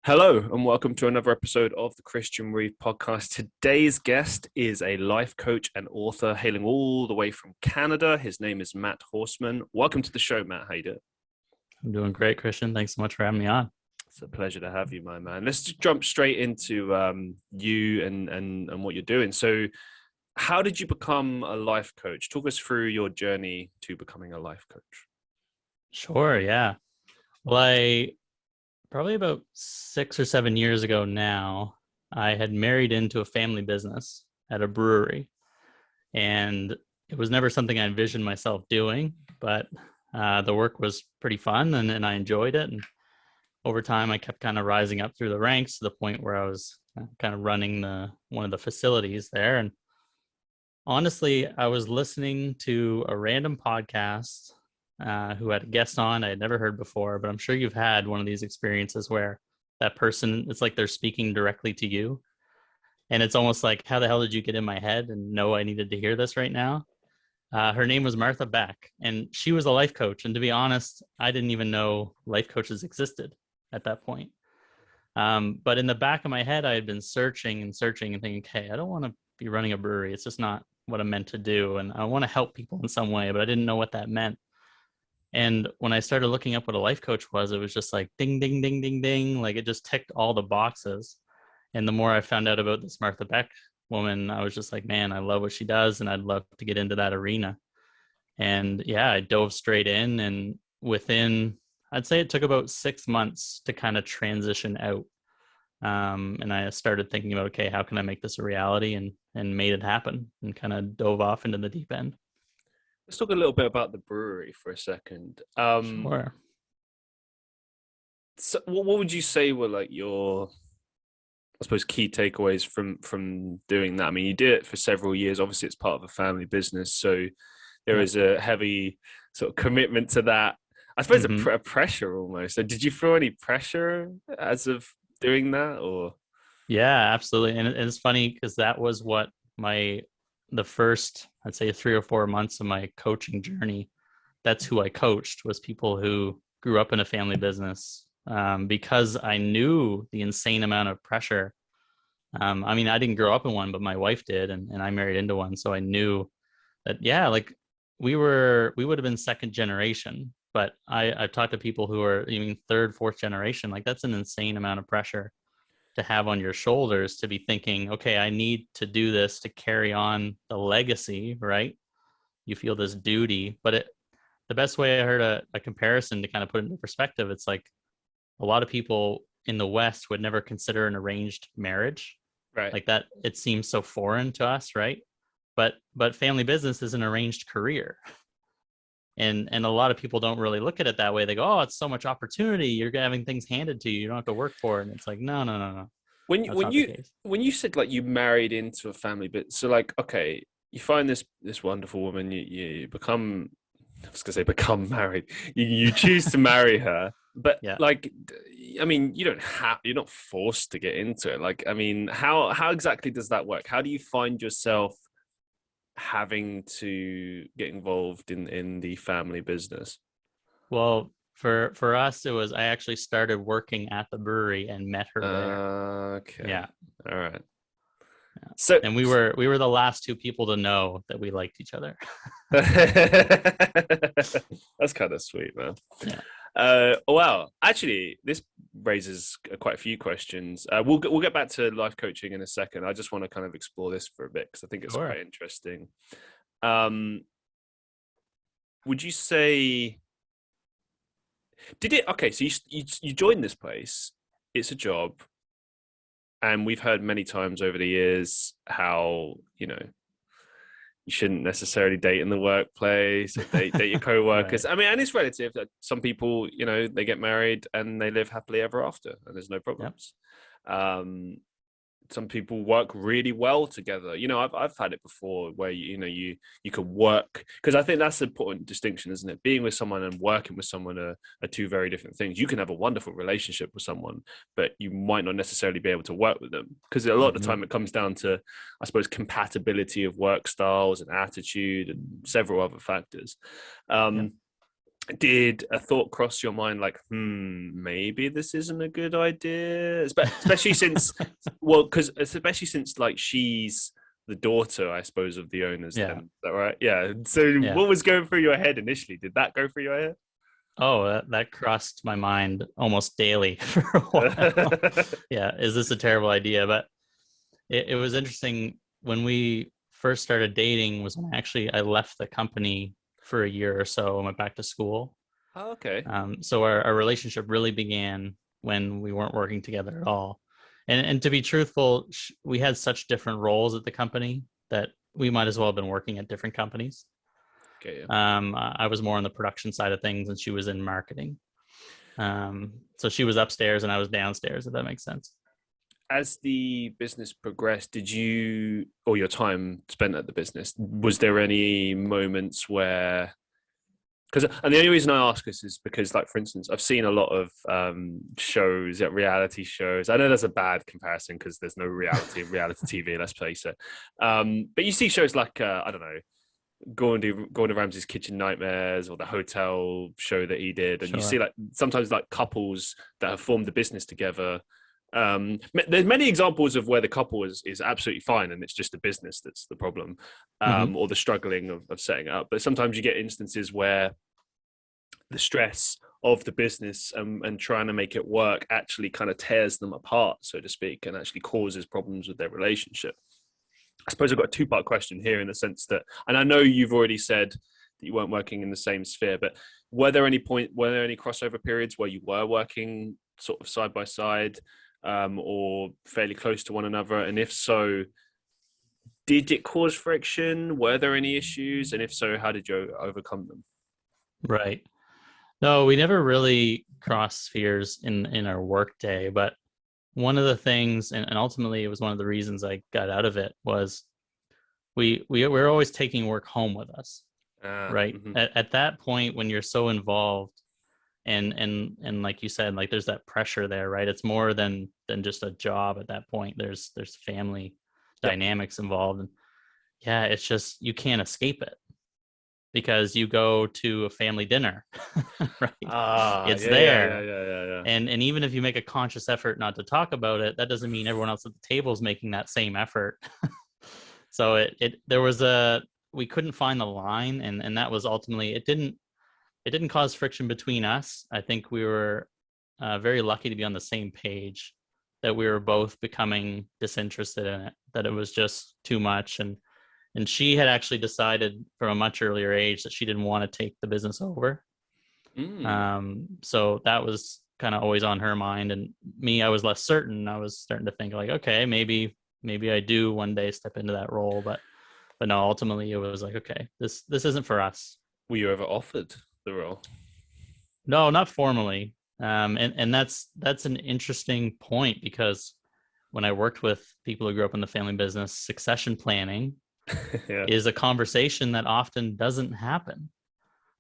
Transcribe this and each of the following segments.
Hello and welcome to another episode of the Christian Reeve Podcast. Today's guest is a life coach and author hailing all the way from Canada. His name is Matt Horsman. Welcome to the show, Matt. How you doing? I'm doing great, Christian. Thanks so much for having me on. It's a pleasure to have you, my man. Let's just jump straight into you and what you're doing. So how did you become a life coach? Talk us through your journey to becoming a life coach. Sure, yeah. Well, probably about 6 or 7 years ago now, I had married into a family business at a brewery. And it was never something I envisioned myself doing, but the work was pretty fun and I enjoyed it. And over time, I kept kind of rising up through the ranks to the point where I was kind of running one of the facilities there. And honestly, I was listening to a random podcast who had a guest on I had never heard before, but I'm sure you've had one of these experiences where that person, it's like they're speaking directly to you. And it's almost like, how the hell did you get in my head and know I needed to hear this right now? Her name was Martha Beck, and she was a life coach. And to be honest, I didn't even know life coaches existed at that point. But in the back of my head, I had been searching and thinking, okay, I don't want to be running a brewery. It's just not what I'm meant to do. And I want to help people in some way, but I didn't know what that meant. And when I started looking up what a life coach was, it was just like ding, ding, ding, ding, ding. Like it just ticked all the boxes. And the more I found out about this Martha Beck woman, I was just like, man, I love what she does. And I'd love to get into that arena. And yeah, I dove straight in. And I'd say it took about 6 months to kind of transition out. And I started thinking about, okay, how can I make this a reality, and made it happen and kind of dove off into the deep end. Let's talk a little bit about the brewery for a second. Sure. So what would you say were like your, I suppose, key takeaways from doing that? I mean, you did it for several years. Obviously, it's part of a family business, so there is a heavy sort of commitment to that. I suppose a pressure almost. So did you feel any pressure as of doing that, or? Yeah, absolutely. And it's funny because that was what the first, I'd say 3 or 4 months of my coaching journey, that's who I coached, was people who grew up in a family business, because I knew the insane amount of pressure. I mean, I didn't grow up in one, but my wife did, and I married into one. So I knew that, yeah, like we would have been second generation, but I've talked to people who are even third, fourth generation. Like that's an insane amount of pressure to have on your shoulders, to be thinking, okay, I need to do this to carry on the legacy, right? You feel this duty, but the best way I heard a comparison to kind of put it into perspective, it's like a lot of people in the West would never consider an arranged marriage. Right. Like that, it seems so foreign to us, right? But family business is an arranged career. And a lot of people don't really look at it that way. They go, oh, it's so much opportunity. You're having things handed to you. You don't have to work for it. And it's like, no. When you said like you married into a family, but so like, okay, you find this wonderful woman, you become, I was gonna say become married. You choose to marry her, but Yeah. like, I mean, you're not forced to get into it. Like, I mean, how exactly does that work? How do you find yourself having to get involved in the family business? Well, for us, it was, I actually started working at the brewery and met her there. Okay. Yeah. All right. Yeah. So, and we were the last two people to know that we liked each other. That's kind of sweet, man. Yeah. Well, actually, this raises quite a few questions. We'll get back to life coaching in a second. I just want to kind of explore this for a bit because I think it's Sure. quite interesting. Would you say okay, so you joined this place, it's a job, and we've heard many times over the years how, you shouldn't necessarily date in the workplace, or date your co-workers. Right. I mean, and it's relative. Some people, they get married and they live happily ever after, and there's no problems. Yep. Some people work really well together. I've had it before where you can work, because I think that's the important distinction, isn't it? Being with someone and working with someone are two very different things. You can have a wonderful relationship with someone, but you might not necessarily be able to work with them, because a lot of the time it comes down to, I suppose, compatibility of work styles and attitude and several other factors. Did a thought cross your mind like, maybe this isn't a good idea? Especially since, well, because especially since like she's the daughter, I suppose, of the owners. Yeah. Then, is that right? Yeah. So, Yeah. what was going through your head initially? Did that go through your Oh, that crossed my mind almost daily for a while. head? Yeah, is this a terrible idea? But it was interesting when we first started dating was when actually I left the company for a year or so and went back to school. Oh, okay. So our relationship really began when we weren't working together at all. And to be truthful, we had such different roles at the company that we might as well have been working at different companies. Okay. Yeah. I was more on the production side of things and she was in marketing. So she was upstairs and I was downstairs, if that makes sense. As the business progressed, did you, or your time spent at the business, was there any moments where, because, and the only reason I ask this is because, like, for instance, I've seen a lot of shows, reality shows. I know that's a bad comparison because there's no reality TV, let's face it. But you see shows like, I don't know, Gordon Ramsay's Kitchen Nightmares or the hotel show that he did. And you see like sometimes like couples that have formed a business together. There's many examples of where the couple is absolutely fine and it's just the business that's the problem, or the struggling of setting it up. But sometimes you get instances where the stress of the business and trying to make it work actually kind of tears them apart, so to speak, and actually causes problems with their relationship. I suppose I've got a two-part question here in the sense that, and I know you've already said that you weren't working in the same sphere, but were there any crossover periods where you were working sort of side by side, or fairly close to one another? And if so, did it cause friction? Were there any issues? And if so, how did you overcome them? Right. No, we never really crossed spheres in our work day, but one of the things, and ultimately it was one of the reasons I got out of it, was we were always taking work home with us. Right. Mm-hmm. At that point, when you're so involved and like you said, like there's that pressure there, right? It's more than just a job at that point. There's family dynamics involved. And yeah, it's just, you can't escape it because you go to a family dinner, right? It's there. Yeah. And even if you make a conscious effort not to talk about it, that doesn't mean everyone else at the table is making that same effort. So there was we couldn't find the line, and that was ultimately, it didn't cause friction between us. I think we were very lucky to be on the same page, that we were both becoming disinterested in it, that it was just too much. And she had actually decided from a much earlier age that she didn't want to take the business over. So that was kind of always on her mind. And me, I was less certain. I was starting to think like, okay, maybe I do one day step into that role. But no, ultimately it was like, okay, this isn't for us. Were you ever offered the role? No, not formally. And that's an interesting point, because when I worked with people who grew up in the family business, succession planning is a conversation that often doesn't happen,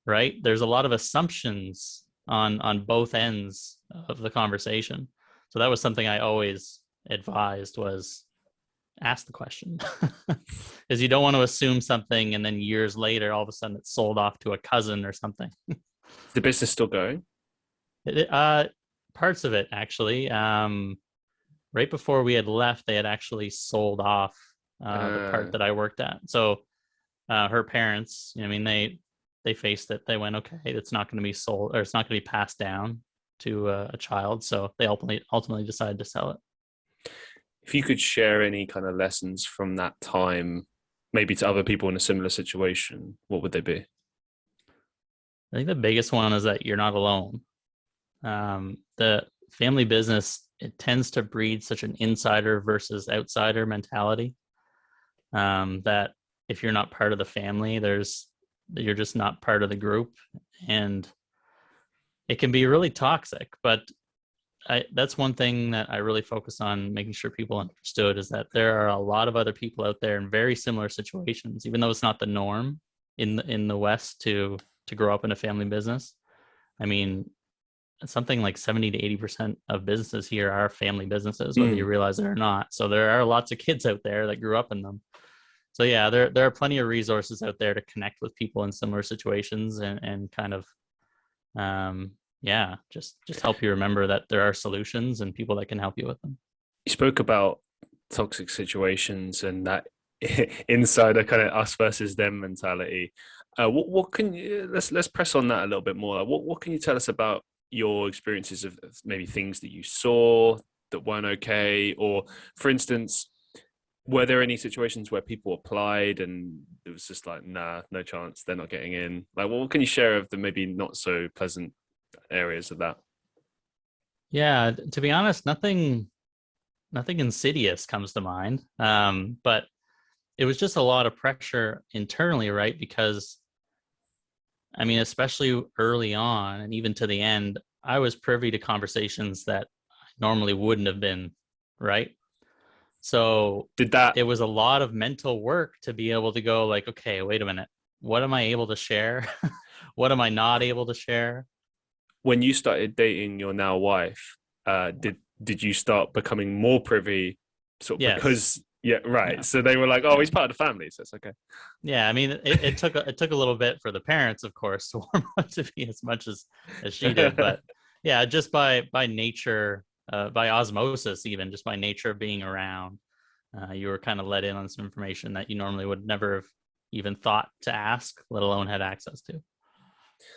right? There's a lot of assumptions on both ends of the conversation. So that was something I always advised, was ask the question, because you don't want to assume something and then years later, all of a sudden it's sold off to a cousin or something. Is the business still going? Parts of it, actually. Right before we had left, they had actually sold off the part that I worked at. So her parents, I mean, they faced it. They went, okay, it's not going to be sold, or it's not going to be passed down to a child. So they ultimately decided to sell it. If you could share any kind of lessons from that time, maybe to other people in a similar situation, what would they be? I think the biggest one is that you're not alone. The family business, it tends to breed such an insider versus outsider mentality, that if you're not part of the family, you're just not part of the group, and it can be really toxic. But that's one thing that I really focus on making sure people understood, is that there are a lot of other people out there in very similar situations, even though it's not the norm in the West to grow up in a family business. I mean, something like 70 to 80% of businesses here are family businesses, whether you realize it or not. So there are lots of kids out there that grew up in them. So yeah, there are plenty of resources out there to connect with people in similar situations and kind of Yeah, just help you remember that there are solutions and people that can help you with them. You spoke about toxic situations and that insider kind of us versus them mentality. What can you, let's press on that a little bit more. What can you tell us about your experiences of maybe things that you saw that weren't okay, or for instance, were there any situations where people applied and it was just like, nah, no chance, they're not getting in? Like, what can you share of the maybe not so pleasant areas of that? Yeah, to be honest, nothing insidious comes to mind. But it was just a lot of pressure internally, right? Because I mean, especially early on and even to the end, I was privy to conversations that I normally wouldn't have been, right? So Did that, it was a lot of mental work to be able to go like, okay, wait a minute. What am I able to share? What am I not able to share? when you started dating your now wife, did you start becoming more privy, sort of Yes. because yeah, right? Yeah. So they were like, oh, Yeah. he's part of the family, so it's okay. Yeah. I mean, it took a little bit for the parents, of course, to warm up to me as much as she did. But yeah, just by nature, by osmosis, even just by nature of being around, you were kind of let in on some information that you normally would never have even thought to ask, let alone had access to.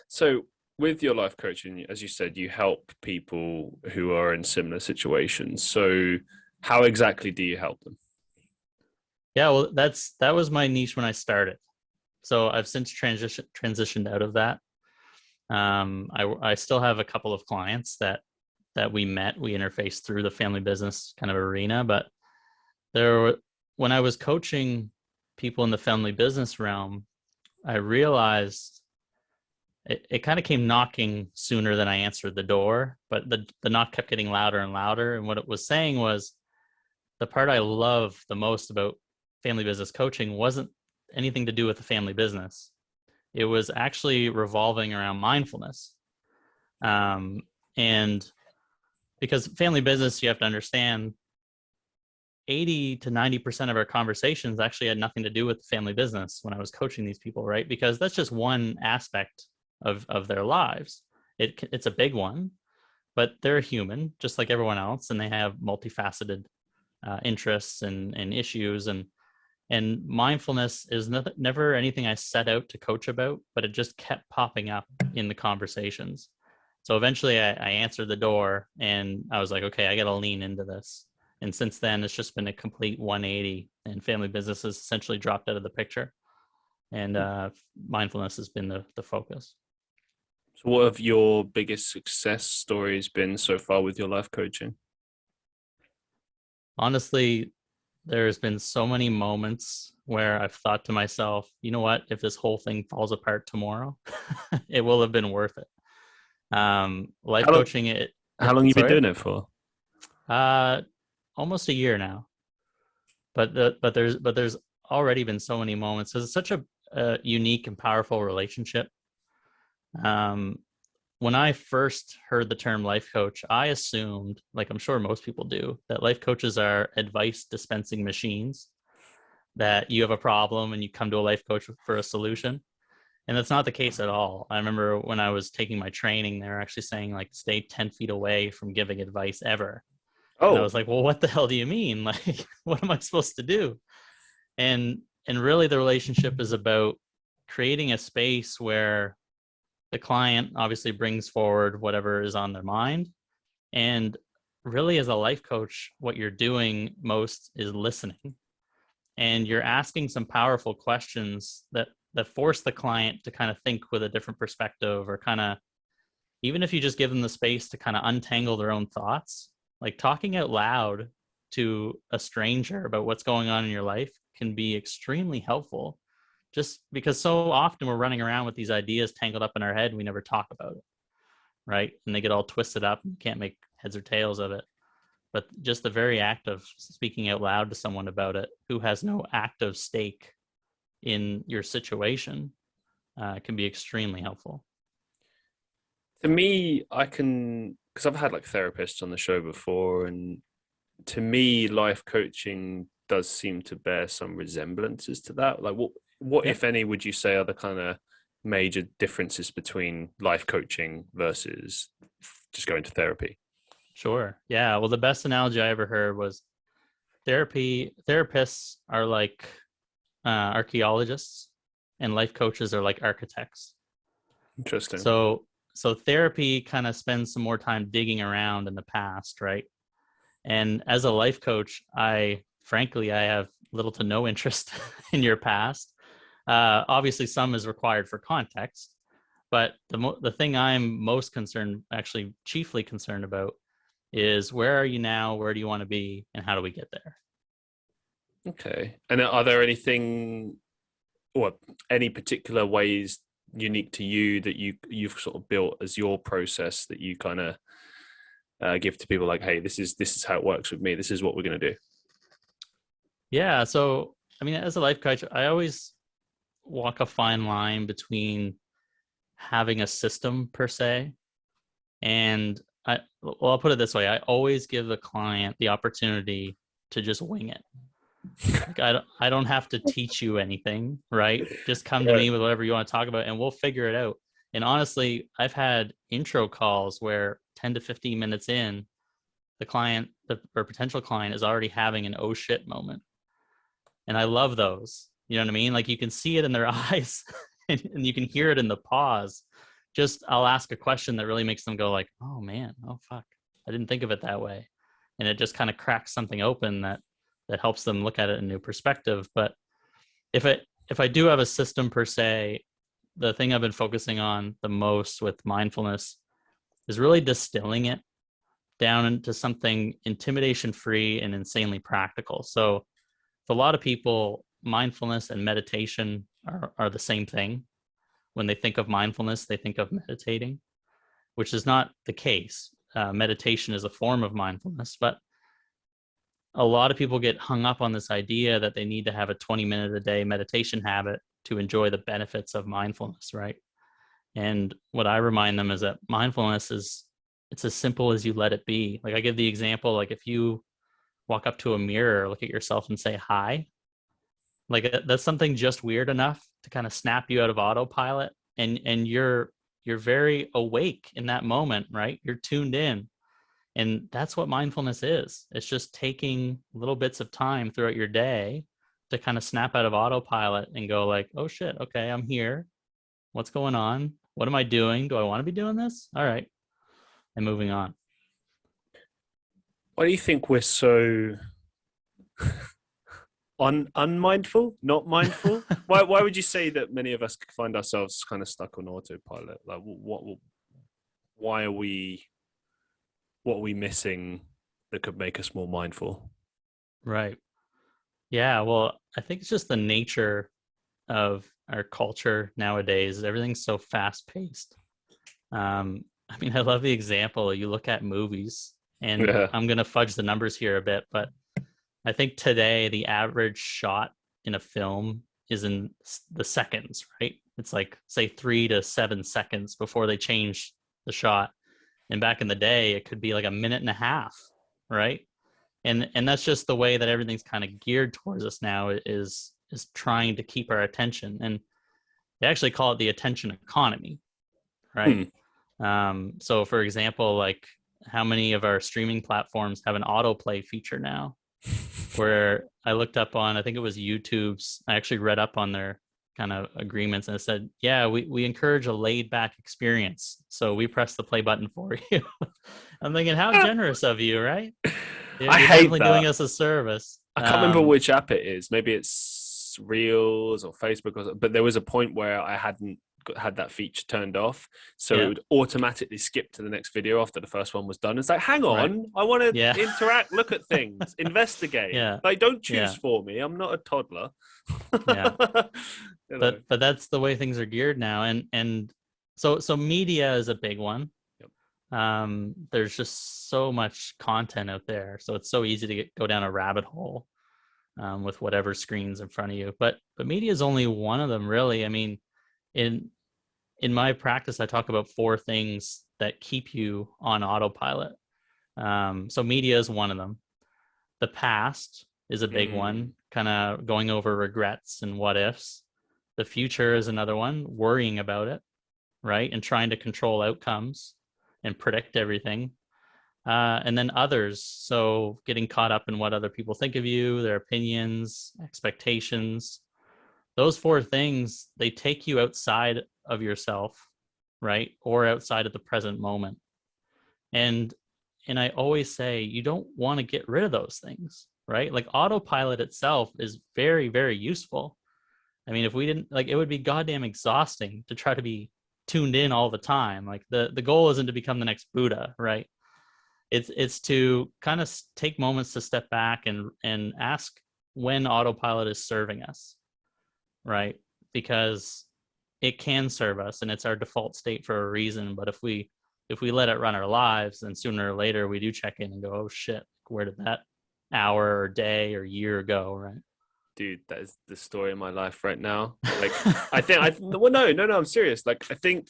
So with your life coaching, as you said, you help people who are in similar situations. So how exactly do you help them? Yeah, well, that was my niche when I started. So I've since transitioned out of that. I still have a couple of clients that we interfaced through the family business kind of arena, but there were, when I was coaching people in the family business realm, I realized it kind of came knocking sooner than I answered the door, but the knock kept getting louder and louder. And what it was saying was the part I love the most about family business coaching wasn't anything to do with the family business. It was actually revolving around mindfulness. And because family business, you have to understand 80 to 90% of our conversations actually had nothing to do with the family business when I was coaching these people, right? Because that's just one aspect of their lives. It's a big one, but they're human just like everyone else, and they have multifaceted interests and issues. And mindfulness is never anything I set out to coach about, but it just kept popping up in the conversations. So eventually I answered the door and I was like, okay, I got to lean into this. And since then, it's just been a complete 180, and family business has essentially dropped out of the picture. And mindfulness has been the focus. So what have your biggest success stories been so far with your life coaching? Honestly, there's been so many moments where I've thought to myself, you know what, if this whole thing falls apart tomorrow, it will have been worth it. Life How long, coaching, how long you been sorry, doing it for? uh, almost a year now. But there's already been so many moments because it's such a unique and powerful relationship. Um, when I first heard the term life coach, I assumed, like I'm sure most people do, that life coaches are advice dispensing machines, that you have a problem and you come to a life coach for a solution. And that's not the case at all. I remember when I was taking my training, they were actually saying like stay 10 feet away from giving advice ever. And I Oh, was like, well, what the hell do you mean? Like, what am I supposed to do? And really the relationship is about creating a space where the client obviously brings forward whatever is on their mind. And really, as a life coach, what you're doing most is listening. And you're asking some powerful questions that force the client to kind of think with a different perspective, or kind of, even if you just give them the space to kind of untangle their own thoughts, like talking out loud to a stranger about what's going on in your life can be extremely helpful, just because so often we're running around with these ideas tangled up in our head and we never talk about it, right? And they get all twisted up and can't make heads or tails of it. But just the very act of speaking out loud to someone about it who has no active stake in your situation can be extremely helpful. to me, I can, because I've had like therapists on the show before, and to me, life coaching does seem to bear some resemblances to that. Like, what Yep. if any, would you say are the kind of major differences between life coaching versus just going to therapy? Sure. Yeah. Well, the best analogy I ever heard was therapists are like archaeologists, and life coaches are like architects. Interesting. So therapy kind of spends some more time digging around in the past, right? And as a life coach, frankly I have little to no interest in your past. Obviously, some is required for context, but the thing I'm most concerned, actually chiefly concerned about, is where are you now, where do you want to be, and how do we get there? Okay. And are there anything or any particular ways unique to you that you've sort of built as your process that you kind of give to people, like, hey, this is how it works with me, this is what we're going to do? Yeah. So, I mean, as a life coach, I always walk a fine line between having a system per se, and I'll put it this way: I always give the client the opportunity to just wing it. Like, I don't have to teach you anything, right? Just come to me with whatever you want to talk about, and we'll figure it out. And honestly, I've had intro calls where 10 to 15 minutes in, the client, or potential client, is already having an oh shit moment. And I love those. You know what I mean? Like, you can see it in their eyes, and you can hear it in the pause. Just, I'll ask a question that really makes them go like, oh man, oh fuck, I didn't think of it that way. And it just kind of cracks something open that helps them look at it in a new perspective. But if I do have a system per se, the thing I've been focusing on the most with mindfulness is really distilling it down into something intimidation free and insanely practical. So for a lot of people, mindfulness and meditation are the same thing. When they think of mindfulness, they think of meditating, which is not the case. Meditation is a form of mindfulness, but a lot of people get hung up on this idea that they need to have a 20-minute a day meditation habit to enjoy the benefits of mindfulness, right? And what I remind them is that mindfulness it's as simple as you let it be. Like, I give the example, like, if you walk up to a mirror, look at yourself and say hi, like, that's something just weird enough to kind of snap you out of autopilot, and you're very awake in that moment, right? You're tuned in. And that's what mindfulness is. It's just taking little bits of time throughout your day to kind of snap out of autopilot and go like, oh shit, okay, I'm here. What's going on? What am I doing? Do I want to be doing this? All right. And moving on. Why do you think we're so unmindful, not mindful? Why would you say that many of us find ourselves kind of stuck on autopilot? Like, why are we, what are we missing that could make us more mindful? Right. Yeah. Well, I think it's just the nature of our culture nowadays. Everything's so fast paced. I mean, I love the example. You look at movies, and Yeah. I'm going to fudge the numbers here a bit, but I think today the average shot in a film is in the seconds, right? It's like, say, 3 to 7 seconds before they change the shot. And back in the day, it could be like a minute and a half, right? And that's just the way that everything's kind of geared towards us now, is trying to keep our attention. And they actually call it the attention economy, right? So for example, like, how many of our streaming platforms have an autoplay feature now? Where I looked up on, I think it was YouTube's, I actually read up on their kind of agreements, and it said, yeah, we encourage a laid back experience, so we press the play button for you. I'm thinking, how generous of you, right? You're I hate definitely that. doing us a service. I can't remember which app it is. Maybe it's Reels or Facebook, but there was a point where I hadn't had that feature turned off, so it would automatically skip to the next video after the first one was done. It's like, hang on, right. I want to interact, look at things, investigate. Like, don't choose for me. I'm not a toddler. But that's the way things are geared now, and so media is a big one. There's just so much content out there, so it's so easy to go down a rabbit hole with whatever screen's in front of you. But media is only one of them, really. I mean, in my practice, I talk about 4 things that keep you on autopilot. So media is one of them. The past is a big one, kind of going over regrets and what ifs. The future is another one, worrying about it, right? And trying to control outcomes and predict everything. And then others. So getting caught up in what other people think of you, their opinions, expectations. Those four things, they take you outside of yourself, right? Or outside of the present moment. And I always say you don't want to get rid of those things, right? Like autopilot itself is very, very useful. I mean, if we didn't, like, it would be goddamn exhausting to try to be tuned in all the time. Like the goal isn't to become the next Buddha, right? It's to kind of take moments to step back and ask when autopilot is serving us, right? Because it can serve us and it's our default state for a reason. But if we let it run our lives, then sooner or later we do check in and go, oh shit, where did that hour or day or year go, right? Dude, that is the story of my life right now. Like, no, I'm serious. Like, I think,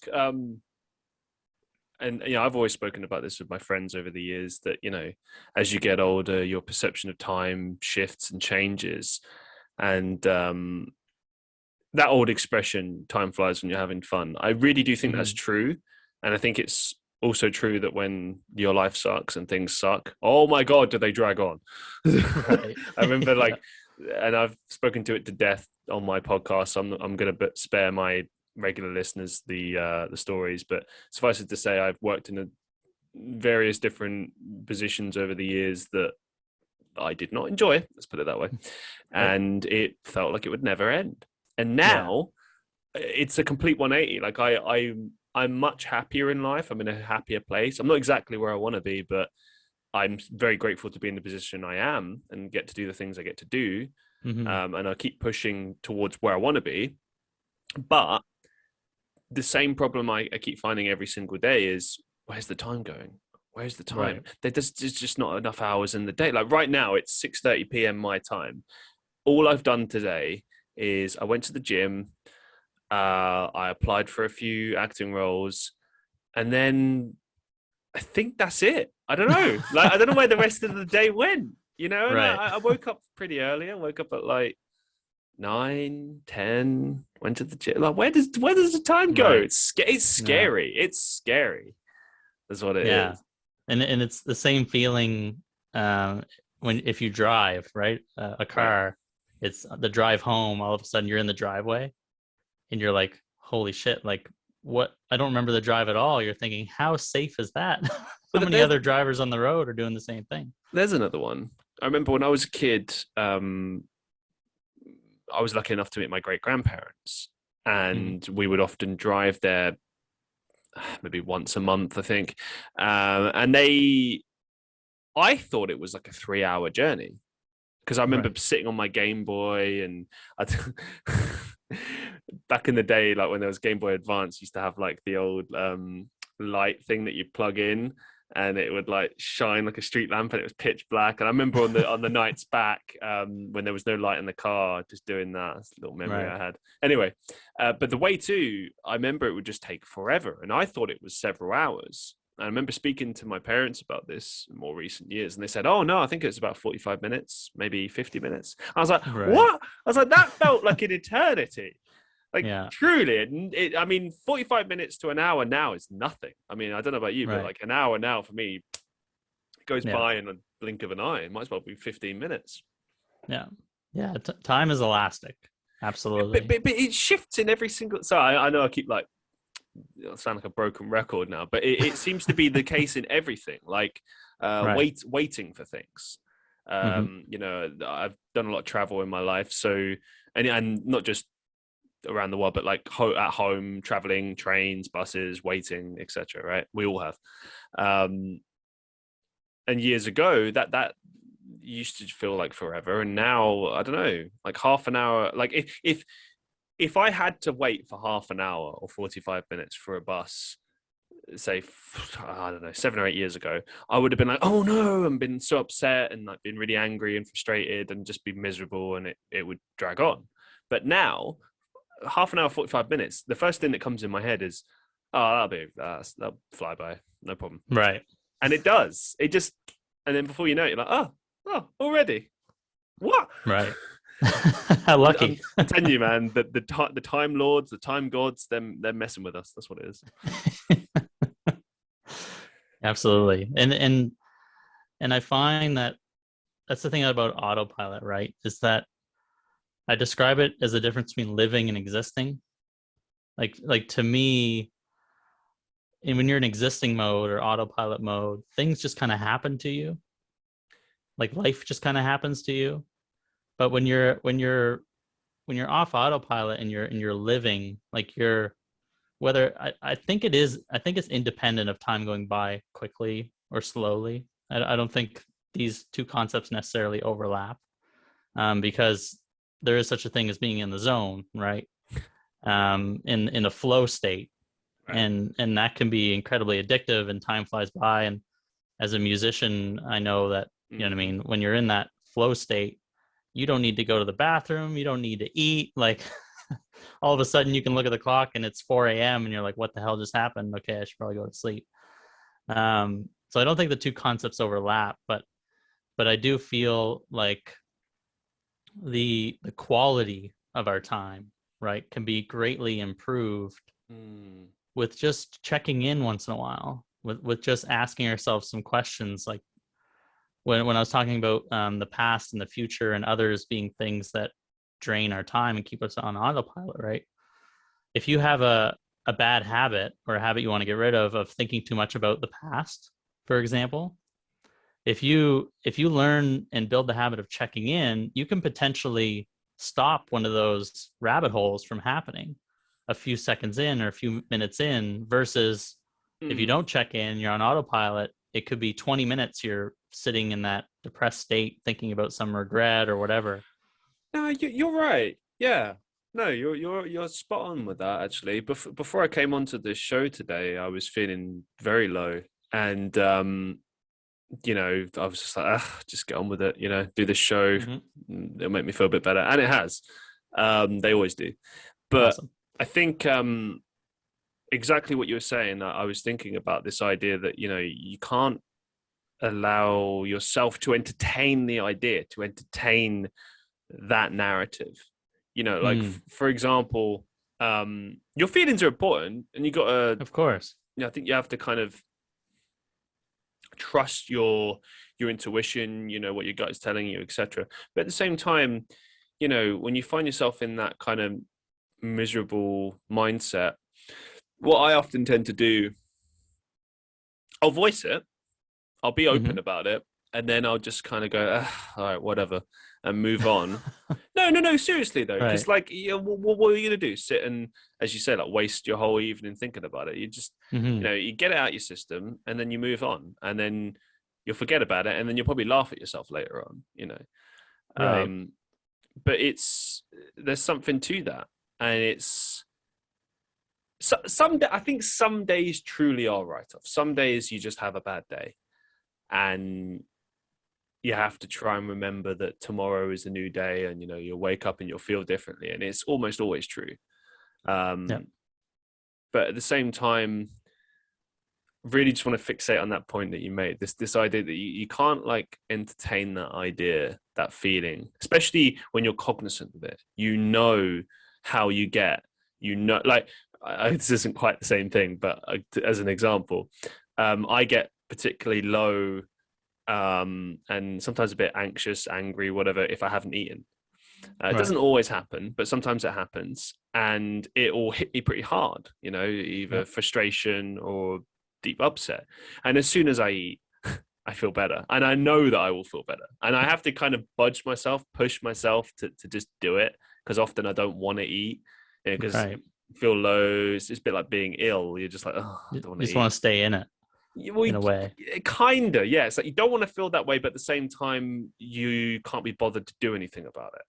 and I've always spoken about this with my friends over the years that, as you get older, your perception of time shifts and changes. And that old expression, time flies when you're having fun, I really do think that's true. And I think it's also true that when your life sucks and things suck, oh my God, do they drag on? Right. I remember and I've spoken to it to death on my podcast. So I'm going to spare my regular listeners the stories, but suffice it to say, I've worked in various different positions over the years that I did not enjoy. Let's put it that way. And it felt like it would never end. And now it's a complete 180. Like I'm much happier in life. I'm in a happier place. I'm not exactly where I want to be, but I'm very grateful to be in the position I am and get to do the things I get to do. And I keep pushing towards where I want to be. But the same problem I keep finding every single day is, where's the time going? Where's the time? There's just not enough hours in the day. Like right now, it's 6:30 p.m. my time. All I've done today is I went to the gym. I applied for a few acting roles, and then I think that's it. I don't know. I don't know where the rest of the day went. And I woke up pretty early. I woke up at like 9, 10. Went to the gym. Like, where does the time go? Right. It's scary. Yeah. It's scary. That's what it is. And it's the same feeling if you drive, right? A car. Right. It's the drive home. All of a sudden, you're in the driveway, and you're like, "Holy shit!" Like, what? I don't remember the drive at all. You're thinking, "How safe is that?" How many other drivers on the road are doing the same thing? There's another one. I remember when I was a kid, I was lucky enough to meet my great-grandparents, and we would often drive there maybe once a month, I think. And I thought it was like a 3-hour journey because I remember sitting on my Game Boy, and back in the day, like when there was Game Boy Advance, used to have like the old light thing that you plug in, and it would like shine like a street lamp, and it was pitch black. And I remember on the nights back, when there was no light in the car, just doing that. That's a little memory I had. Anyway, but the way to, I remember it would just take forever, and I thought it was several hours. I remember speaking to my parents about this in more recent years, and they said, "Oh no, I think it's about 45 minutes, maybe 50 minutes." I was like, "What?" I was like, "That felt like an eternity." Like, truly, I mean, 45 minutes to an hour now is nothing. I mean, I don't know about you, but like an hour now for me, it goes by in a blink of an eye. It might as well be 15 minutes. Yeah. Yeah. Time is elastic. Absolutely. But it shifts in every single... So I know I keep like... I sound like a broken record now, but it seems to be the case in everything. Like waiting for things. I've done a lot of travel in my life. So, and not just around the world, but like at home, traveling, trains, buses, waiting, etc. Right? We all have. And years ago, that used to feel like forever, and now I don't know, like half an hour. Like if I had to wait for half an hour or 45 minutes for a bus, say, I don't know, 7 or 8 years ago, I would have been like, oh no, and been so upset and like been really angry and frustrated and just be miserable, and it would drag on. But now, half an hour, 45 minutes, the first thing that comes in my head is, oh, that'll fly by, no problem. Right. And it does. It just, and then before you know it, you're like, oh, already. What? Right. How lucky. I'm telling you, man, the time lords, the time gods, they're messing with us. That's what it is. Absolutely. And I find that that's the thing about autopilot, right? Is that I describe it as the difference between living and existing. Like to me, and when you're in existing mode or autopilot mode, things just kind of happen to you. Like life just kind of happens to you. But when you're off autopilot and you're living, like you're whether I think it's independent of time going by quickly or slowly. I don't think these two concepts necessarily overlap, because there is such a thing as being in the zone, right? In a flow state, Right. and that can be incredibly addictive, and time flies by. And as a musician, I know that, you know what I mean, when you're in that flow state, you don't need to go to the bathroom, you don't need to eat. Like all of a sudden you can look at the clock and it's 4 a.m. and you're like, what the hell just happened? Okay, I should probably go to sleep. So I don't think the two concepts overlap, but I do feel like the quality of our time, right, can be greatly improved with just checking in once in a while, with just asking ourselves some questions. Like when I was talking about the past and the future and others being things that drain our time and keep us on autopilot, right? If you have a bad habit or a habit you want to get rid of thinking too much about the past, for example, if you learn and build the habit of checking in, you can potentially stop one of those rabbit holes from happening a few seconds in or a few minutes in, versus if you don't check in, you're on autopilot, it could be 20 minutes you're sitting in that depressed state thinking about some regret or whatever. No, you're right. Yeah. No, you're spot on with that, actually. Before I came onto this show today, I was feeling very low, and I was just like, just get on with it, do the show. It'll make me feel a bit better, and it has. They always do. But Awesome. I think exactly what you were saying. I was thinking about this idea that you can't allow yourself to entertain the idea, to entertain that narrative. Like for example, your feelings are important, and you got to, of course, I think you have to kind of trust your intuition, what your gut is telling you, etc. But at the same time, when you find yourself in that kind of miserable mindset, what I often tend to do, I'll voice it, I'll be open about it, and then I'll just kind of go, all right, whatever, and move on. No, seriously though, because right. what are you gonna do? Sit and, as you say, like waste your whole evening thinking about it? You just, you get it out your system, and then you move on, and then you'll forget about it, and then you'll probably laugh at yourself later on. Right. But there's something to that, and it's I think some days truly are write-off. Some days you just have a bad day, and you have to try and remember that tomorrow is a new day, and you'll wake up and you'll feel differently, and it's almost always true. But at the same time, really just want to fixate on that point that you made, this idea that you can't like entertain that idea, that feeling, especially when you're cognizant of it. How you get, like, this isn't quite the same thing, but as an example, I get particularly low and sometimes a bit anxious, angry, whatever, if I haven't eaten. It doesn't always happen, but sometimes it happens, and it will hit me pretty hard, either frustration or deep upset. And as soon as I eat, I feel better, and I know that I will feel better, and I have to kind of push myself to just do it, because often I don't want to eat, because I feel low. It's a bit like being ill. You're just like, I don't want to eat. You just want to stay in it. In a way, kind of, yeah. It's like you don't want to feel that way, but at the same time, you can't be bothered to do anything about it.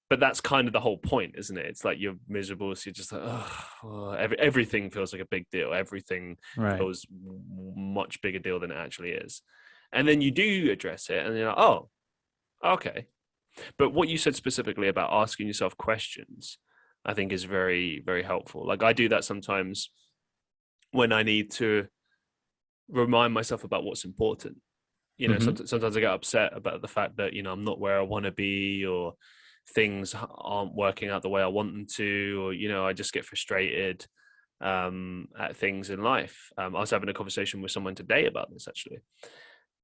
But that's kind of the whole point, isn't it? It's like you're miserable, so you're just like, everything feels like a big deal. Everything feels much bigger deal than it actually is. And then you do address it, and you're like, oh, okay. But what you said specifically about asking yourself questions, I think is very, very helpful. Like I do that sometimes when I need to remind myself about what's important. Sometimes I get upset about the fact that I'm not where I want to be, or things aren't working out the way I want them to, or, you know, I just get frustrated at things in life. I was having a conversation with someone today about this, actually.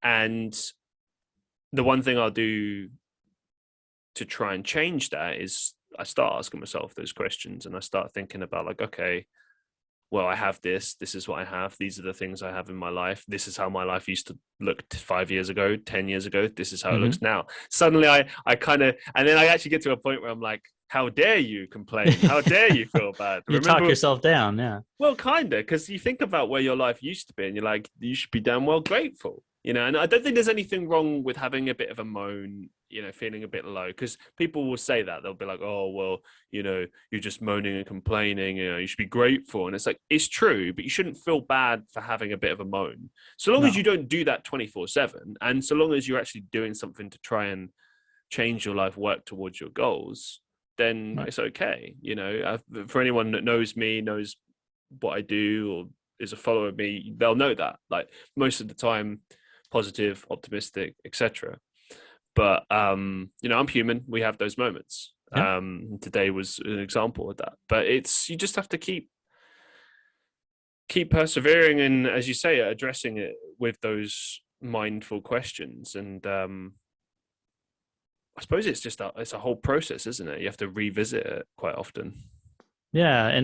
And the one thing I'll do to try and change that is I start asking myself those questions, and I start thinking about, like, okay, well, I have this is what I have. These are the things I have in my life. This is how my life used to look 5 years ago, 10 years ago. This is how it looks now. Suddenly I kind of, and then I actually get to a point where I'm like, how dare you complain? How dare you feel bad? You talk yourself down. Yeah. Well, kind of, because you think about where your life used to be and you're like, you should be damn well grateful, you know. And I don't think there's anything wrong with having a bit of a moan, you know, feeling a bit low, because people will say that. They'll be like, oh, well, you know, you're just moaning and complaining, you know, you should be grateful. And it's like, it's true, but you shouldn't feel bad for having a bit of a moan. So long as you don't do that 24/7, and so long as you're actually doing something to try and change your life, work towards your goals, then it's okay. You know, for anyone that knows me, knows what I do, or is a follower of me, they'll know that, like, most of the time, positive, optimistic, etc. But you know, I'm human. We have those moments. Yeah. Today was an example of that. But you just have to keep persevering, and, as you say, addressing it with those mindful questions. And I suppose it's a whole process, isn't it? You have to revisit it quite often. Yeah,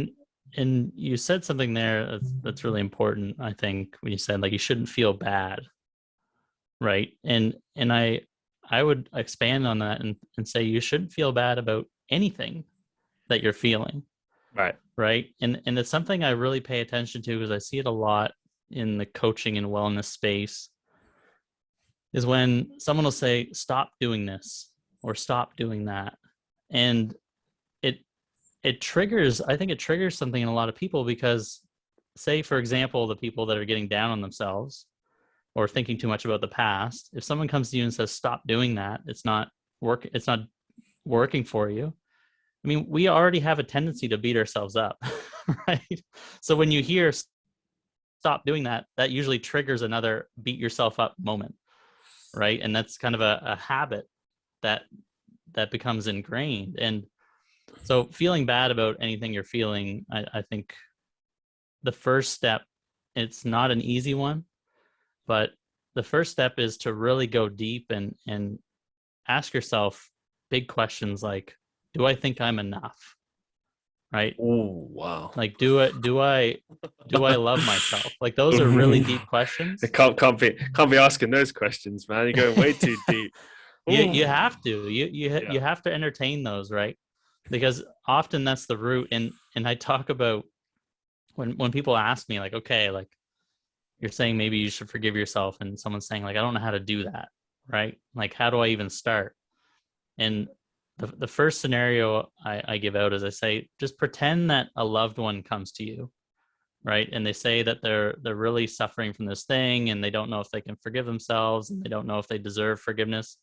and you said something there that's really important, I think, when you said, like, you shouldn't feel bad, right? And I would expand on that and say you shouldn't feel bad about anything that you're feeling. Right. And it's something I really pay attention to, because I see it a lot in the coaching and wellness space, is when someone will say, stop doing this or stop doing that. And it triggers, I think it triggers something in a lot of people, because, say, for example, the people that are getting down on themselves or thinking too much about the past, if someone comes to you and says, stop doing that, it's not working for you. I mean, we already have a tendency to beat ourselves up, right? So when you hear stop doing that, that usually triggers another beat yourself up moment, right? And that's kind of a habit that becomes ingrained. And so feeling bad about anything you're feeling, I think the first step, it's not an easy one, but the first step is to really go deep and ask yourself big questions like, do I think I'm enough? Right? Oh, wow. Like, do I love myself? Like, those are really deep questions. Can't be asking those questions, man. You're going way too deep. You have to. You have to entertain those, right? Because often that's the root. And I talk about when people ask me, like, okay, like, you're saying maybe you should forgive yourself, and someone's saying, like, I don't know how to do that, right? Like, how do I even start? And the first scenario I give out is, I say, just pretend that a loved one comes to you, right? And they say that they're really suffering from this thing, and they don't know if they can forgive themselves, and they don't know if they deserve forgiveness.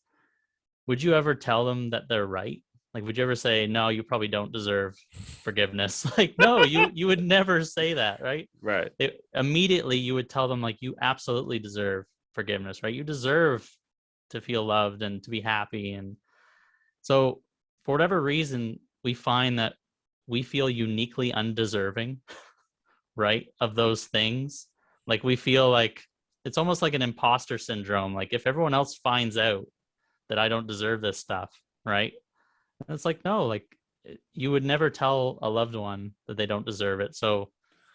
Would you ever tell them that they're right? Like, would you ever say, no, you probably don't deserve forgiveness? Like, no, you would never say that, right? Right. Immediately you would tell them, like, you absolutely deserve forgiveness, right? You deserve to feel loved and to be happy. And so for whatever reason, we find that we feel uniquely undeserving, right, of those things. Like, we feel like it's almost like an imposter syndrome. Like, if everyone else finds out that I don't deserve this stuff, right? And it's like, no, like, you would never tell a loved one that they don't deserve it. So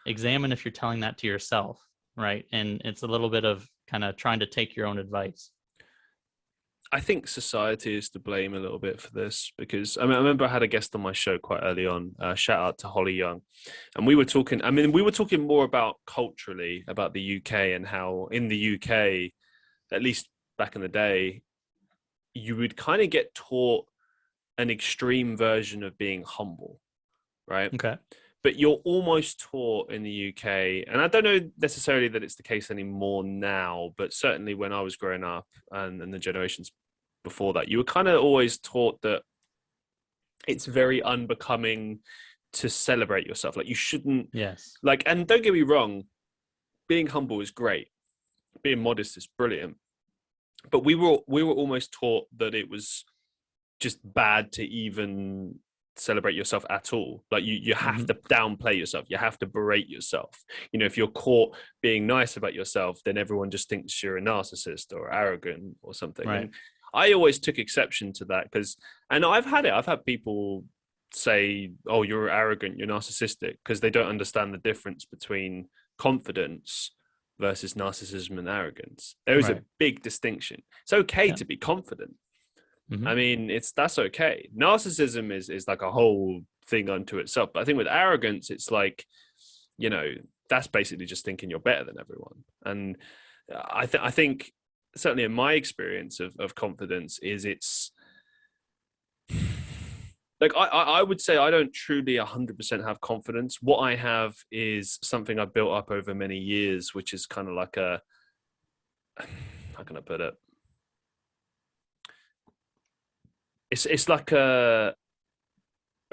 examine if you're telling that to yourself, right? And it's a little bit of kind of trying to take your own advice. I think society is to blame a little bit for this, because I remember I had a guest on my show quite early on. Shout out to Holly Young, and we were talking more about culturally about the UK, and how in the UK, at least back in the day, you would kind of get taught an extreme version of being humble, right? Okay. But you're almost taught in the UK, and I don't know necessarily that it's the case anymore now, but certainly when I was growing up and the generations before that, you were kind of always taught that it's very unbecoming to celebrate yourself. Like, you shouldn't. Yes. Like, and don't get me wrong, being humble is great. Being modest is brilliant. But we were almost taught that it was just bad to even celebrate yourself at all. Like you have to downplay yourself. You have to berate yourself. You know, if you're caught being nice about yourself, then everyone just thinks you're a narcissist or arrogant or something. Right. And I always took exception to that and I've had people say, oh, you're arrogant, you're narcissistic, because they don't understand the difference between confidence versus narcissism and arrogance. There is a big distinction. It's okay to be confident. I mean, that's okay. Narcissism is like a whole thing unto itself. But I think with arrogance, it's like, you know, that's basically just thinking you're better than everyone. And I think certainly in my experience of confidence is it's like, I would say I don't truly 100% have confidence. What I have is something I built up over many years, which is kind of like how can I put it? It's like a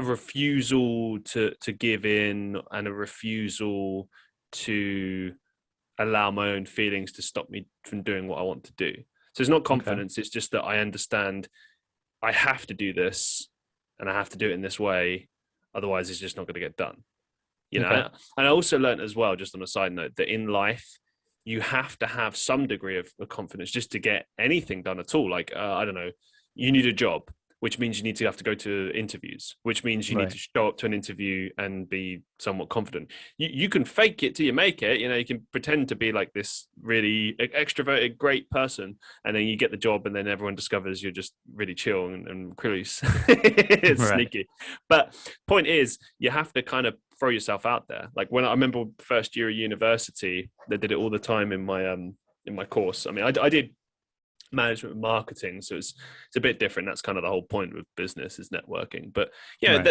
refusal to give in, and a refusal to allow my own feelings to stop me from doing what I want to do. So it's not confidence. It's just that I understand I have to do this and I have to do it in this way. Otherwise it's just not going to get done. You know, and I also learned as well, just on a side note, that in life, you have to have some degree of confidence just to get anything done at all. Like, I don't know, you need a job, which means you need to have to go to interviews, which means you need to show up to an interview and be somewhat confident. You can fake it till you make it. You know, you can pretend to be like this really extroverted, great person, and then you get the job and then everyone discovers you're just really chill and clearly sneaky. But point is, you have to kind of throw yourself out there. Like when I remember first year of university, they did it all the time in my course. I mean, I did management and marketing, so it's a bit different. That's kind of the whole point with business, is networking. But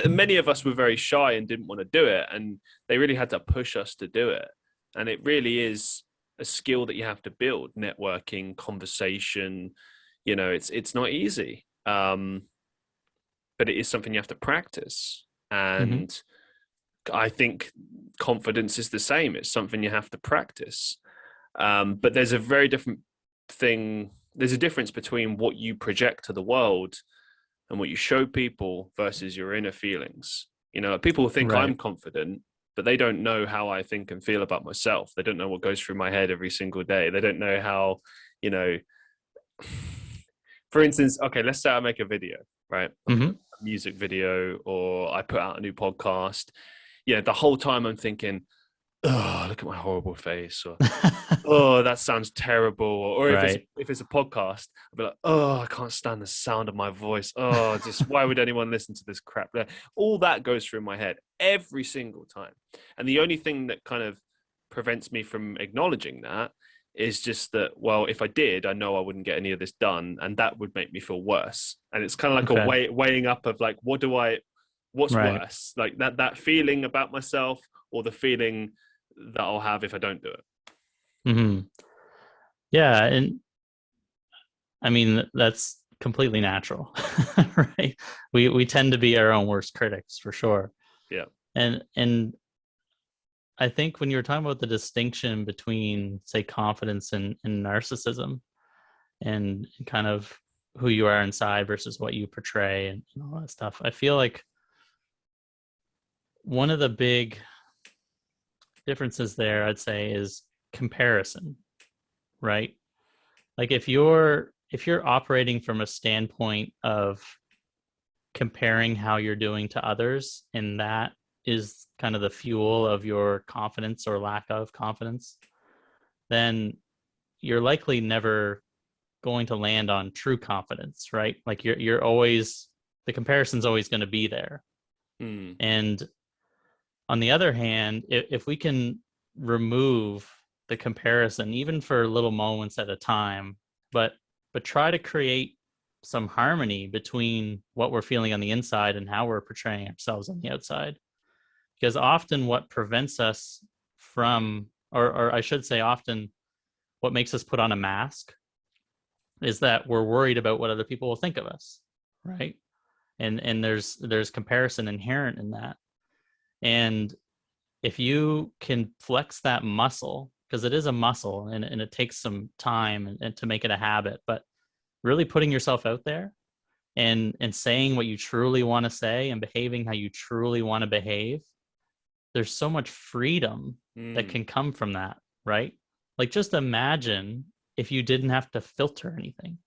many of us were very shy and didn't want to do it, and they really had to push us to do it. And it really is a skill that you have to build: networking, conversation. You know, it's not easy, but it is something you have to practice. And I think confidence is the same. It's something you have to practice, but there's a very different thing. There's a difference between what you project to the world and what you show people versus your inner feelings. You know, people think I'm confident, but they don't know how I think and feel about myself. They don't know what goes through my head every single day. They don't know how, you know, for instance, okay, let's say I make a video, right? A music video, or I put out a new podcast. You know, the whole time I'm thinking, oh, look at my horrible face, or oh, that sounds terrible. Or if it's a podcast, I'll be like, oh, I can't stand the sound of my voice. Oh, just why would anyone listen to this crap? All that goes through my head every single time. And the only thing that kind of prevents me from acknowledging that is just that, well, if I did, I know I wouldn't get any of this done, and that would make me feel worse. And it's kind of like a weighing up of like, what's worse? Like that feeling about myself, or the feeling that I'll have if I don't do it. Yeah. And I mean, that's completely natural, right? We tend to be our own worst critics, for sure. Yeah. And I think when you were talking about the distinction between, say, confidence and narcissism, and kind of who you are inside versus what you portray and all that stuff, I feel like one of the big differences there, I'd say, is comparison, right? Like if you're operating from a standpoint of comparing how you're doing to others, and that is kind of the fuel of your confidence or lack of confidence, then you're likely never going to land on true confidence, right? Like you're always, the comparison's always going to be there. And on the other hand, if we can remove the comparison, even for little moments at a time, but try to create some harmony between what we're feeling on the inside and how we're portraying ourselves on the outside. Because often what prevents us from, or I should say often what makes us put on a mask, is that we're worried about what other people will think of us, right? And there's comparison inherent in that. And if you can flex that muscle, because it is a muscle and it takes some time and to make it a habit, but really putting yourself out there and saying what you truly want to say and behaving how you truly want to behave, there's so much freedom that can come from that, right? Like, just imagine if you didn't have to filter anything,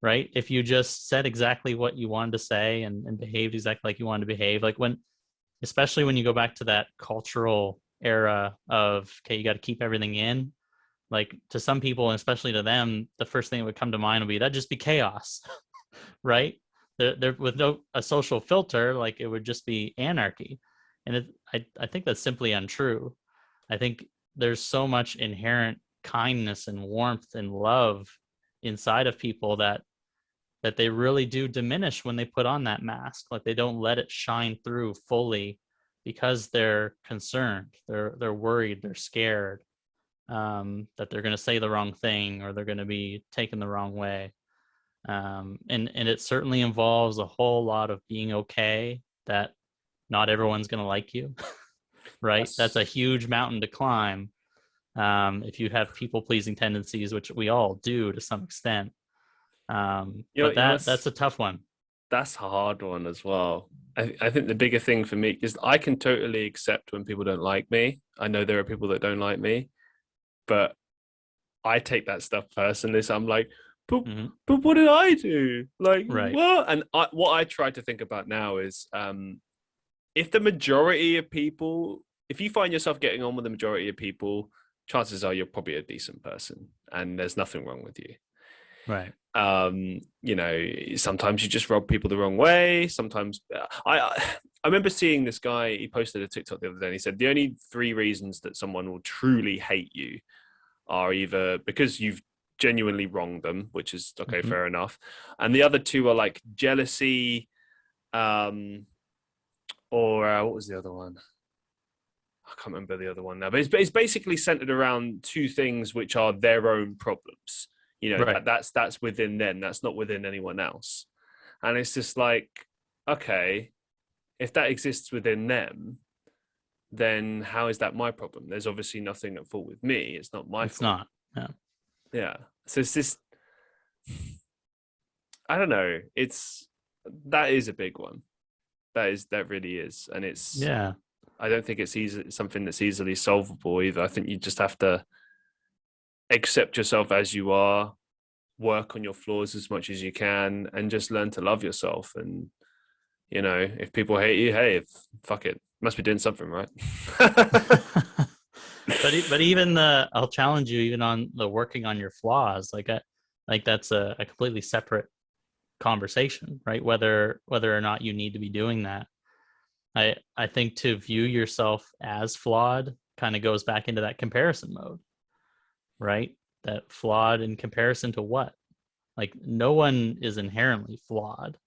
right? If you just said exactly what you wanted to say and behaved exactly like you wanted to behave. Like, especially when you go back to that cultural era of, okay, you got to keep everything in. Like, to some people, and especially to them, the first thing that would come to mind would be, that'd just be chaos, right? There with a social filter, like, it would just be anarchy. And I think that's simply untrue. I think there's so much inherent kindness and warmth and love inside of people that they really do diminish when they put on that mask. Like, they don't let it shine through fully because they're concerned, they're worried, they're scared, that they're going to say the wrong thing or they're going to be taken the wrong way. And it certainly involves a whole lot of being okay that not everyone's going to like you, right? That's a huge mountain to climb. If you have people pleasing tendencies, which we all do to some extent. But that's a tough one. That's a hard one as well. I think the bigger thing for me is I can totally accept when people don't like me. I know there are people that don't like me, but I take that stuff personally. So I'm like, but what did I do? Like, right. what? And what I try to think about now is, if the majority of people, if you find yourself getting on with the majority of people, chances are you're probably a decent person and there's nothing wrong with you. Right. You know, sometimes you just rub people the wrong way. Sometimes I remember seeing this guy, he posted a TikTok the other day and he said the only 3 reasons that someone will truly hate you are either because you've genuinely wronged them, which is okay, fair enough, and the other 2 are like jealousy, or what was the other one? I can't remember the other one now, but it's basically centered around 2 things which are their own problems. You know, right. that's within them. That's not within anyone else. And it's just like, okay, if that exists within them, then how is that my problem? There's obviously nothing at fault with me. It's not my fault. It's not. Yeah. Yeah. So it's just, I don't know. That is a big one. That really is. And it's, yeah. I don't think it's something that's easily solvable either. I think you just have to accept yourself as you are, work on your flaws as much as you can, and just learn to love yourself. And, you know, if people hate you, hey, fuck it. Must be doing something right. But even I'll challenge you even on the working on your flaws. Like that's a completely separate conversation, right? Whether or not you need to be doing that. I think to view yourself as flawed kind of goes back into that comparison mode, right? That flawed in comparison to what? Like, no one is inherently flawed,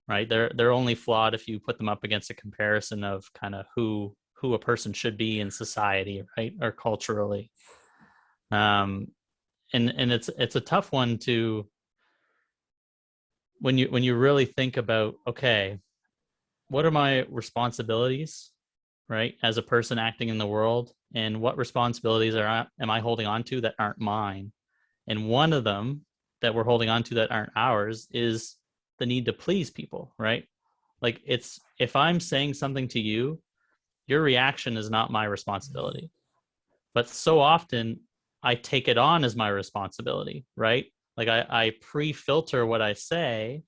right? They're only flawed if you put them up against a comparison of kind of who a person should be in society, right? Or culturally. And it's a tough one to, when you really think about, okay, what are my responsibilities, right, as a person acting in the world, and what responsibilities am I holding on to that aren't mine? And one of them that we're holding on to that aren't ours is the need to please people, right? Like, it's, if I'm saying something to you, your reaction is not my responsibility. But so often I take it on as my responsibility, right? Like, I pre-filter what I say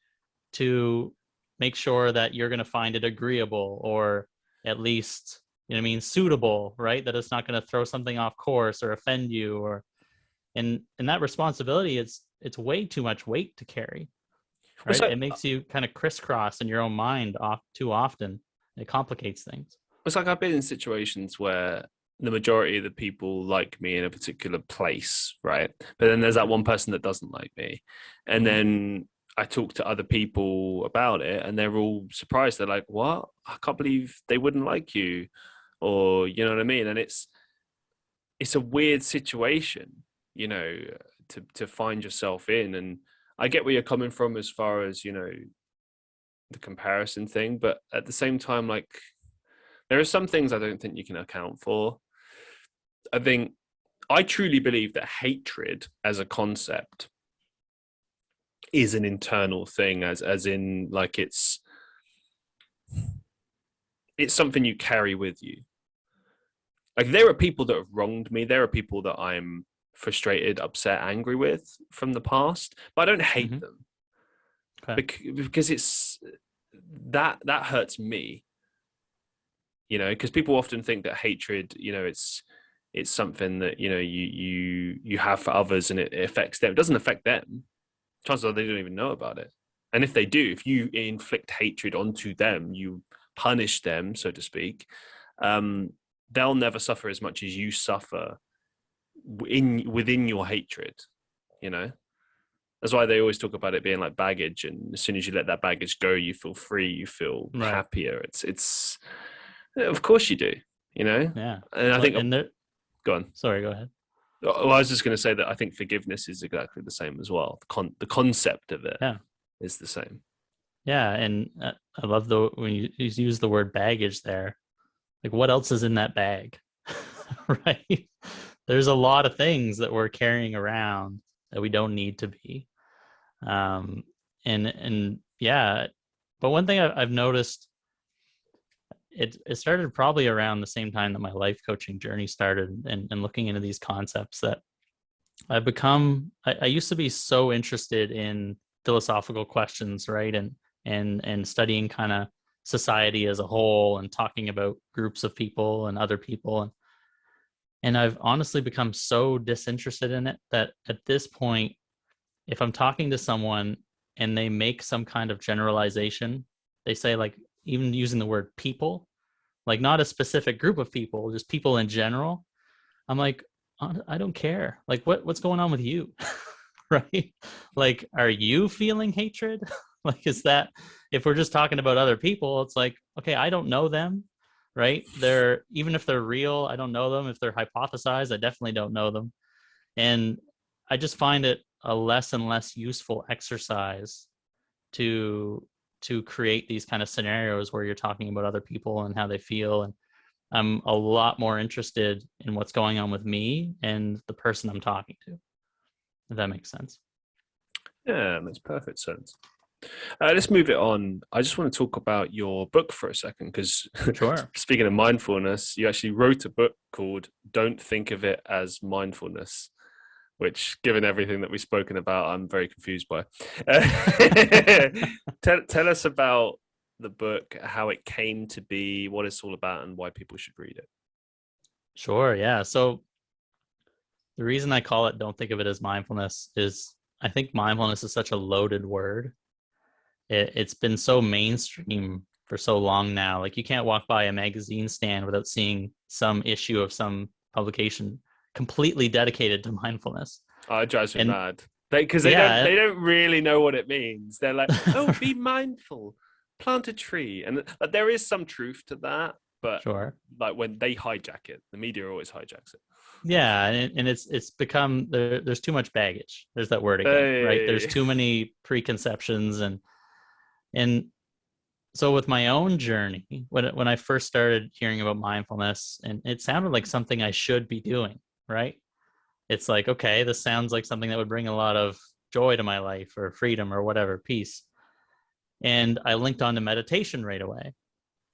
to make sure that you're going to find it agreeable, or at least, you know what I mean, suitable, right? That it's not going to throw something off course or offend you, or, and that responsibility, it's way too much weight to carry, right? It makes you kind of crisscross in your own mind too often. It complicates things. It's like I've been in situations where the majority of the people like me in a particular place, right? But then there's that one person that doesn't like me. And then I talk to other people about it and they're all surprised. They're like, what? I can't believe they wouldn't like you. Or, you know what I mean? And it's a weird situation, you know, to find yourself in. And I get where you're coming from as far as, you know, the comparison thing. But at the same time, like, there are some things I don't think you can account for. I truly believe that hatred as a concept is an internal thing, as in like it's something you carry with you. Like there are people that have wronged me. There are people that I'm frustrated, upset, angry with from the past, but I don't hate Mm-hmm. them Okay. because it's that hurts me, because people often think that hatred, it's something that, you have for others and it affects them. It doesn't affect them. Chances are they don't even know about it. And if they do, if you inflict hatred onto them, you punish them, so to speak, they'll never suffer as much as you suffer within your hatred. That's why they always talk about it being like baggage, and as soon as you let that baggage go, you feel free, you feel Right. happier. It's of course you do. Yeah. And I Well, think, and there, go on. sorry, go ahead. Well, I was just going to say that I think forgiveness is exactly the same as well. The concept of it Yeah. is the same. Yeah. And I love when you use the word baggage there. Like, what else is in that bag? Right. There's a lot of things that we're carrying around that we don't need to be. And yeah, but one thing I've noticed, it started probably around the same time that my life coaching journey started, and looking into these concepts, that I used to be so interested in philosophical questions, right? And studying kind of society as a whole and talking about groups of people and other people. And I've honestly become so disinterested in it that at this point, if I'm talking to someone and they make some kind of generalization, they say, like, even using the word people, like not a specific group of people, just people in general. I'm like, I don't care. Like, what's going on with you? Right? Like, are you feeling hatred? Like, is that, if we're just talking about other people, it's like, okay, I don't know them, right? They're, even if they're real, I don't know them. If they're hypothesized, I definitely don't know them. And I just find it a less and less useful exercise to create these kind of scenarios where you're talking about other people and how they feel. And I'm a lot more interested in what's going on with me and the person I'm talking to, if that makes sense. Yeah, it makes perfect sense. Let's move it on. I just want to talk about your book for a second, because Sure. speaking of mindfulness, you actually wrote a book called Don't Think of It as Mindfulness, which, given everything that we've spoken about, I'm very confused by. Tell us about the book, how it came to be, what it's all about, and why people should read it. Sure. Yeah. So the reason I call it Don't Think of It as Mindfulness is I think mindfulness is such a loaded word. It's been so mainstream for so long now. Like, you can't walk by a magazine stand without seeing some issue of some publication completely dedicated to mindfulness. Oh, it drives me And mad. Because they yeah, don't really know what it means. They're like, oh, be mindful, plant a tree, and there is some truth to that. But sure. like when they hijack it, the media always hijacks it. Yeah, and it's become there's too much baggage. There's that word again, right? There's Hey. too many preconceptions. And so with my own journey, when I first started hearing about mindfulness, and it sounded like something I should be doing, right? It's like, okay, this sounds like something that would bring a lot of joy to my life, or freedom, or whatever, peace. And I linked on to meditation right away.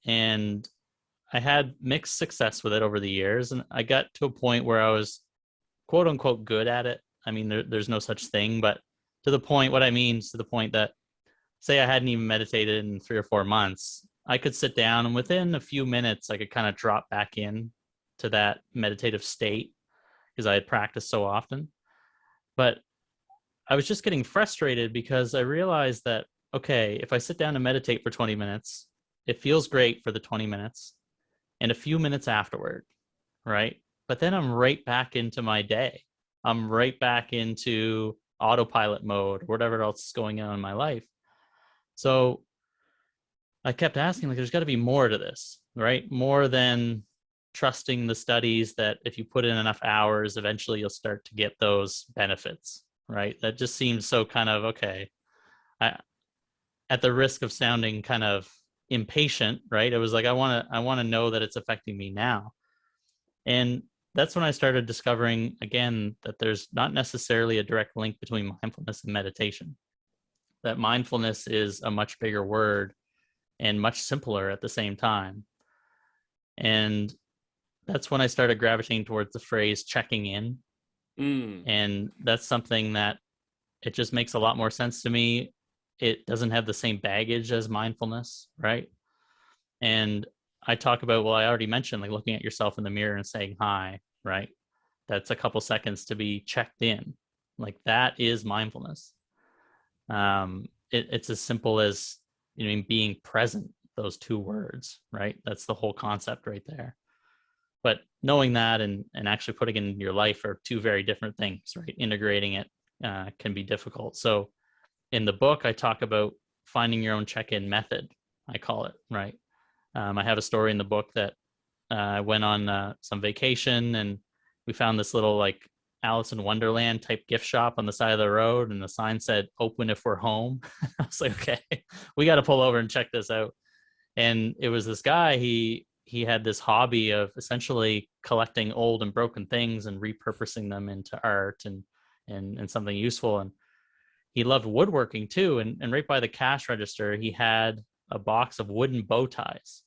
And I had mixed success with it over the years. And I got to a point where I was, quote unquote, good at it. I mean, there's no such thing, but to the point, what I mean is to the point that, say I hadn't even meditated in 3 or 4 months, I could sit down and within a few minutes, I could kind of drop back in to that meditative state because I had practiced so often. But I was just getting frustrated because I realized that, okay, if I sit down and meditate for 20 minutes, it feels great for the 20 minutes and a few minutes afterward, right? But then I'm right back into my day. I'm right back into autopilot mode, whatever else is going on in my life. So I kept asking, like, there's got to be more to this, right? More than trusting the studies that if you put in enough hours, eventually you'll start to get those benefits, right? That just seems so kind of, okay. At the risk of sounding kind of impatient, right? It was like, I want to know that it's affecting me now. And that's when I started discovering again that there's not necessarily a direct link between mindfulness and meditation. that mindfulness is a much bigger word and much simpler at the same time. And that's when I started gravitating towards the phrase checking in. And that's something that it just makes a lot more sense to me. It doesn't have the same baggage as mindfulness, right? And I talk about, well, I already mentioned like looking at yourself in the mirror and saying hi, right? That's a couple seconds to be checked in. Like that is mindfulness. It's as simple as, being present, those two words, right? That's the whole concept right there. But knowing that and actually putting it in your life are two very different things, right? Integrating it can be difficult. So in the book, I talk about finding your own check-in method, I call it, right? I have a story in the book that I went on some vacation and we found this little like Alice in Wonderland type gift shop on the side of the road, and the sign said "Open if we're home." I was like, okay, we got to pull over and check this out. And it was this guy. He had this hobby of essentially collecting old and broken things and repurposing them into art and something useful. And he loved woodworking too. And right by the cash register, he had a box of wooden bow ties.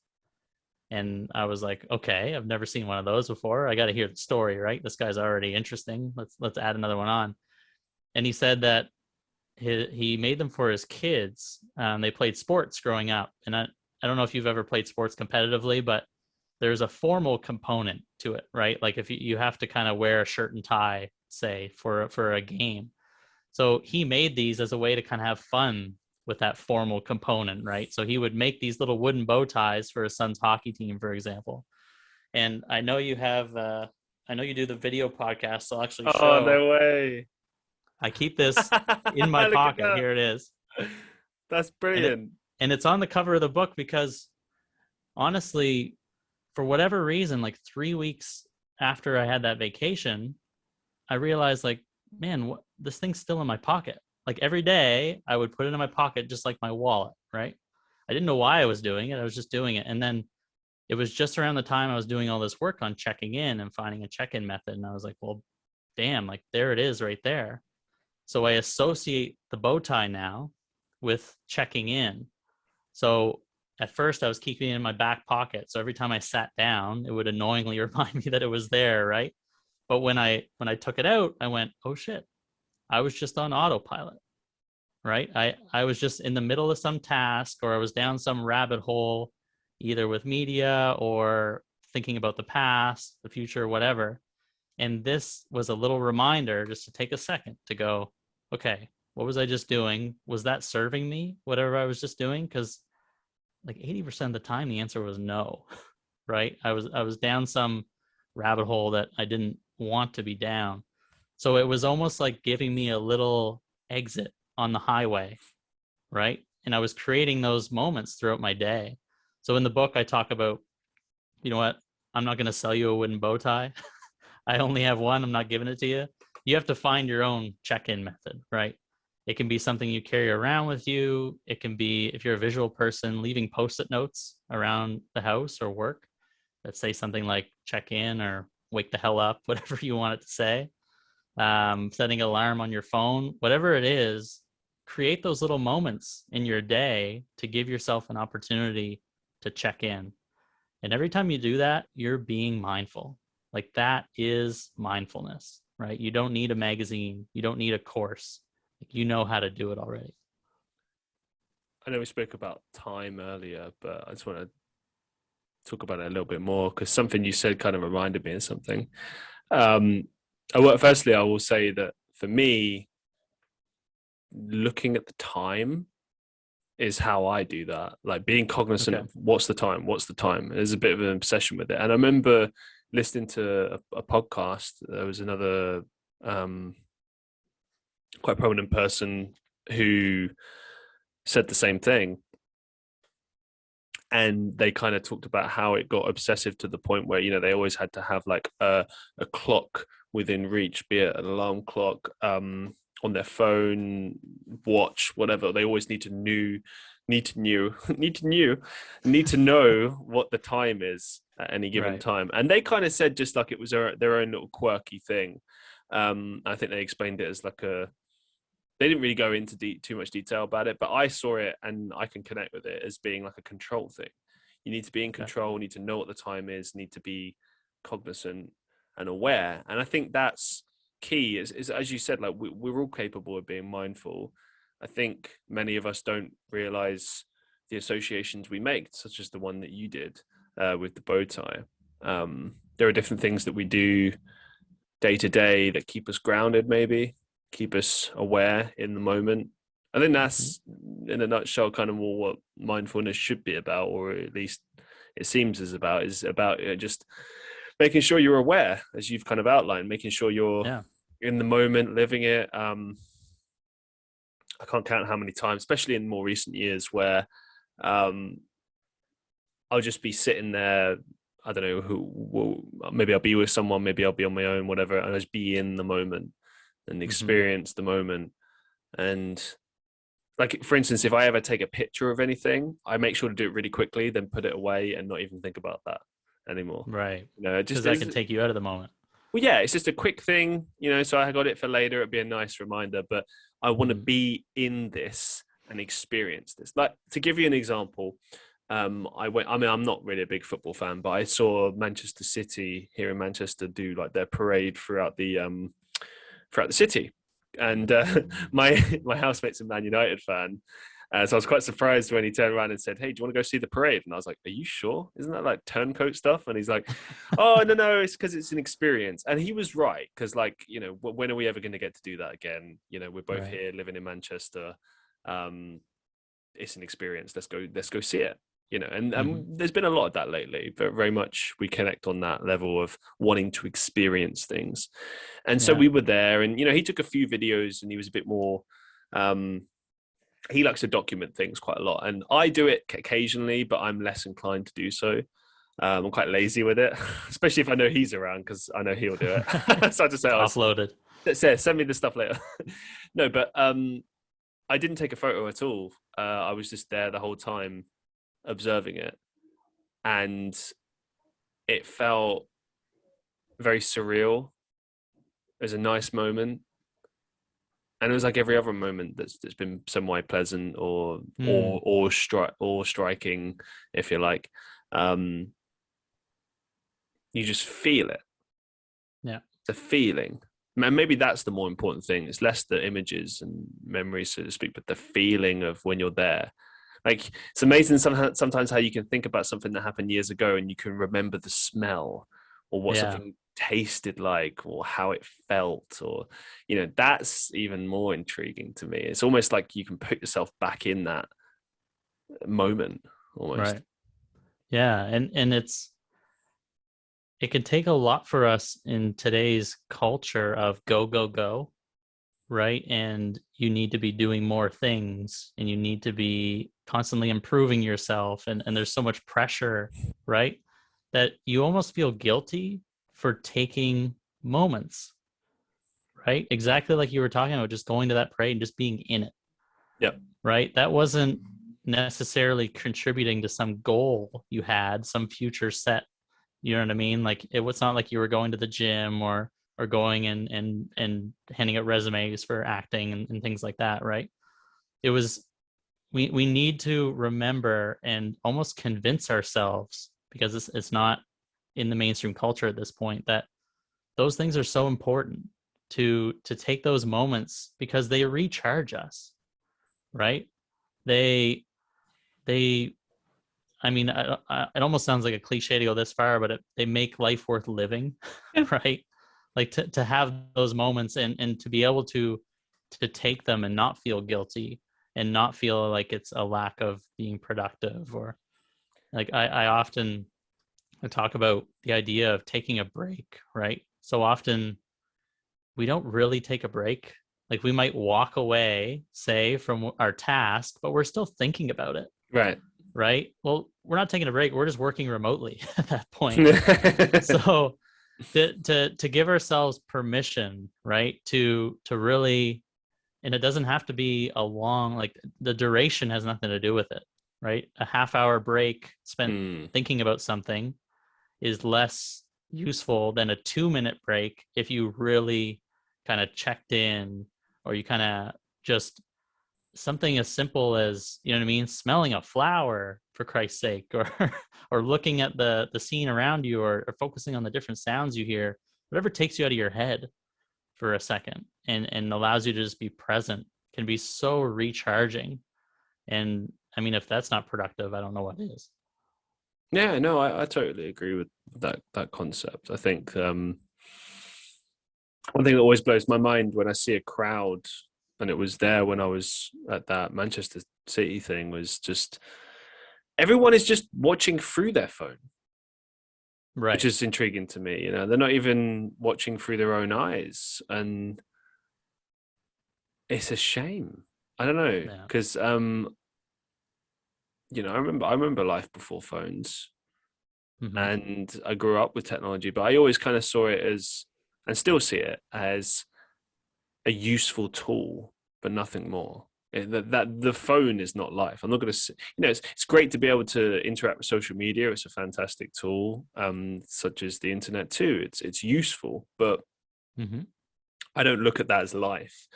And I was like, okay, I've never seen one of those before. I got to hear the story, right? This guy's already interesting. Let's add another one on. And he said that he made them for his kids. They played sports growing up. And I don't know if you've ever played sports competitively, but there's a formal component to it, right? Like if you have to kind of wear a shirt and tie, say, for a game. So he made these as a way to kind of have fun with that formal component, right? So he would make these little wooden bow ties for his son's hockey team, for example. And I know you have, I know you do the video podcast, so I'll actually show. Oh, no way. I keep this in my pocket. Here it is. That's brilliant. And it's on the cover of the book because honestly, for whatever reason, like 3 weeks after I had that vacation, I realized like, man, this thing's still in my pocket. Like every day I would put it in my pocket, just like my wallet, right? I didn't know why I was doing it. I was just doing it. And then it was just around the time I was doing all this work on checking in and finding a check-in method. And I was like, well, damn, like there it is right there. So I associate the bow tie now with checking in. So at first I was keeping it in my back pocket. So every time I sat down, it would annoyingly remind me that it was there, right? But when I took it out, I went, oh shit, I was just on autopilot, right? I was just in the middle of some task, or I was down some rabbit hole, either with media or thinking about the past, the future, whatever. And this was a little reminder just to take a second to go, okay, what was I just doing? Was that serving me, whatever I was just doing? Because like 80% of the time, the answer was no, right? I was down some rabbit hole that I didn't want to be down. So it was almost like giving me a little exit on the highway, right? And I was creating those moments throughout my day. So in the book, I talk about, you know what? I'm not going to sell you a wooden bow tie. I only have one. I'm not giving it to you. You have to find your own check-in method, right? It can be something you carry around with you. It can be, if you're a visual person, leaving Post-it notes around the house or work that say something like check in or wake the hell up, whatever you want it to say. Setting an alarm on your phone, whatever it is, create those little moments in your day to give yourself an opportunity to check in. And every time you do that, you're being mindful. Like that is mindfulness, right? You don't need a magazine. You don't need a course. Like, you know how to do it already. I know we spoke about time earlier, but I just want to talk about it a little bit more because something you said kind of reminded me of something. Firstly, I will say that for me, looking at the time is how I do that. Like being cognizant of what's the time. There's a bit of an obsession with it. And I remember listening to a podcast. There was another quite prominent person who said the same thing. And they kind of talked about how it got obsessive to the point where, they always had to have like a clock within reach, be it an alarm clock, on their phone, watch, whatever. They always need to know what the time is at any given time. And they kind of said just like it was their own little quirky thing. I think they explained it as like they didn't really go into too much detail about it, but I saw it and I can connect with it as being like a control thing. You need to be in control, need to know what the time is, need to be cognizant and aware. And I think that's key is as you said, like we're all capable of being mindful. I think many of us don't realize the associations we make, such as the one that you did with the bow tie. There are different things that we do day to day that keep us grounded, maybe keep us aware in the moment. I think that's in a nutshell kind of more what mindfulness should be about, or at least it seems is about just making sure you're aware, as you've kind of outlined, making sure you're in the moment, living it. I can't count how many times, especially in more recent years, where I'll just be sitting there. I don't know maybe I'll be with someone, maybe I'll be on my own, whatever, and I'll just be in the moment and experience the moment. And like, for instance, if I ever take a picture of anything, I make sure to do it really quickly, then put it away and not even think about that anymore. Right. You know, just because that can take you out of the moment. Well, yeah, it's just a quick thing, you know, so I got it for later. It'd be a nice reminder, but I want to be in this and experience this. Like, to give you an example, I'm not really a big football fan, but I saw Manchester City here in Manchester do like their parade throughout the city. And my housemate's a Man United fan. So I was quite surprised when he turned around and said, "Hey, do you want to go see the parade?" And I was like, "Are you sure? Isn't that like turncoat stuff?" And he's like, "Oh, no, it's because it's an experience." And he was right, because, like, you know, when are we ever going to get to do that again? You know, we're both here living in Manchester. It's an experience. Let's go see it. You know, and there's been a lot of that lately, but very much we connect on that level of wanting to experience things. And so we were there, and, you know, he took a few videos, and he was a bit more, he likes to document things quite a lot. And I do it occasionally, but I'm less inclined to do so. I'm quite lazy with it, especially if I know he's around, because I know he'll do it. So I just say, offloaded. Send me the stuff later. No, but I didn't take a photo at all. I was just there the whole time, observing it, and it felt very surreal. It was a nice moment, and it was like every other moment that's been somewhat pleasant or striking, if you like. You just feel it. Yeah, the feeling. And maybe that's the more important thing. It's less the images and memories, so to speak, but the feeling of when you're there. Like, it's amazing sometimes how you can think about something that happened years ago and you can remember the smell or what something tasted like or how it felt, or, you know, that's even more intriguing to me. It's almost like you can put yourself back in that moment almost. Right. Yeah. And it can take a lot for us in today's culture of go, right? And you need to be doing more things and you need to be constantly improving yourself. And there's so much pressure, right? That you almost feel guilty for taking moments, right? Exactly like you were talking about, just going to that parade and just being in it. Yeah. Right. That wasn't necessarily contributing to some goal you had, some future set. You know what I mean? Like, it was not like you were going to the gym or going and handing out resumes for acting and things like that, right? It was, we need to remember and almost convince ourselves, because it's not in the mainstream culture at this point, that those things are so important to take those moments, because they recharge us, right? They I mean, it almost sounds like a cliche to go this far, but they make life worth living, right? Like, to have those moments and to be able to take them and not feel guilty and not feel like it's a lack of being productive. Or, like, I often talk about the idea of taking a break, right? So often we don't really take a break. Like, we might walk away, say, from our task, but we're still thinking about it. Right. Well, we're not taking a break. We're just working remotely at that point. So to give ourselves permission, right, to really, and it doesn't have to be a long, like, the duration has nothing to do with it, right? A half-hour break spent thinking about something is less useful than a 2-minute break if you really kind of checked in, or you kind of just something as simple as, you know what I mean, smelling a flower, for Christ's sake, or or looking at the scene around you, or focusing on the different sounds you hear, whatever takes you out of your head for a second and allows you to just be present, can be so recharging. And I mean, if that's not productive, I don't know what is. Yeah, no, I totally agree with that concept. I think one thing that always blows my mind when I see a crowd, and it was there when I was at that Manchester City thing, was just everyone is just watching through their phone, Right. which is intriguing to me. You know, they're not even watching through their own eyes, and it's a shame. I don't know, because you know, I remember life before phones, and I grew up with technology, but I always kind of saw it as, and still see it as, a useful tool, but nothing more. That the phone is not life. I'm not going to, you know, it's great to be able to interact with social media. It's a fantastic tool, such as the internet too. It's useful, but I don't look at that as life.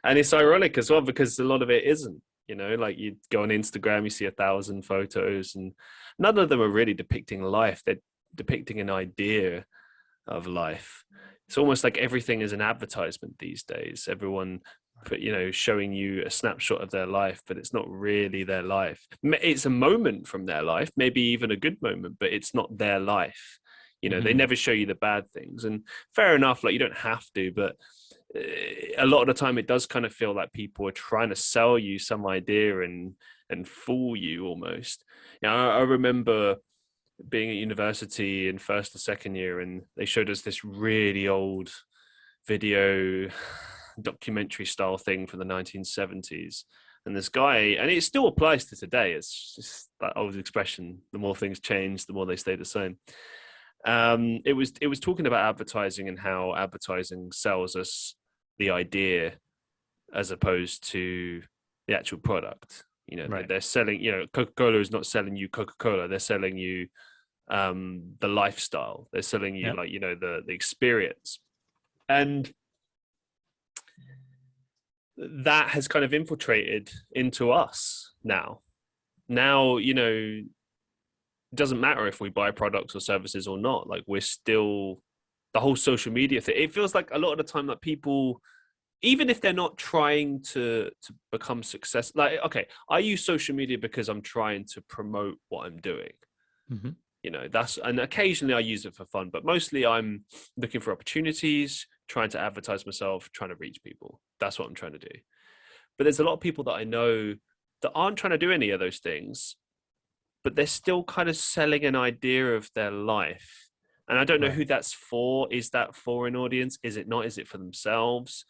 And it's ironic as well, because a lot of it isn't. You know, like you go on Instagram, you see 1,000 photos, and none of them are really depicting life. They're depicting an idea of life. It's almost like everything is an advertisement these days. Everyone, you know, showing you a snapshot of their life, but it's not really their life. It's a moment from their life, maybe even a good moment, but it's not their life. You know, they never show you the bad things. And fair enough, like you don't have to, but a lot of the time it does kind of feel like people are trying to sell you some idea and fool you almost. You know, I remember being at university in first or second year, and they showed us this really old video documentary style thing from the 1970s. And this guy, and it still applies to today, it's just that old expression, the more things change, the more they stay the same. It was talking about advertising and how advertising sells us the idea as opposed to the actual product. You know, they're selling, you know, Coca-Cola is not selling you Coca-Cola. They're selling you the lifestyle. They're selling you like, you know, the experience. And that has kind of infiltrated into us now. Now, you know, it doesn't matter if we buy products or services or not. Like we're still, the whole social media thing, it feels like a lot of the time that people, even if they're not trying to become successful, like, okay, I use social media because I'm trying to promote what I'm doing. You know, and occasionally I use it for fun, but mostly I'm looking for opportunities, trying to advertise myself, trying to reach people. That's what I'm trying to do. But there's a lot of people that I know that aren't trying to do any of those things, but they're still kind of selling an idea of their life. And I don't know who that's for. Is that for an audience? Is it not? Is it for themselves?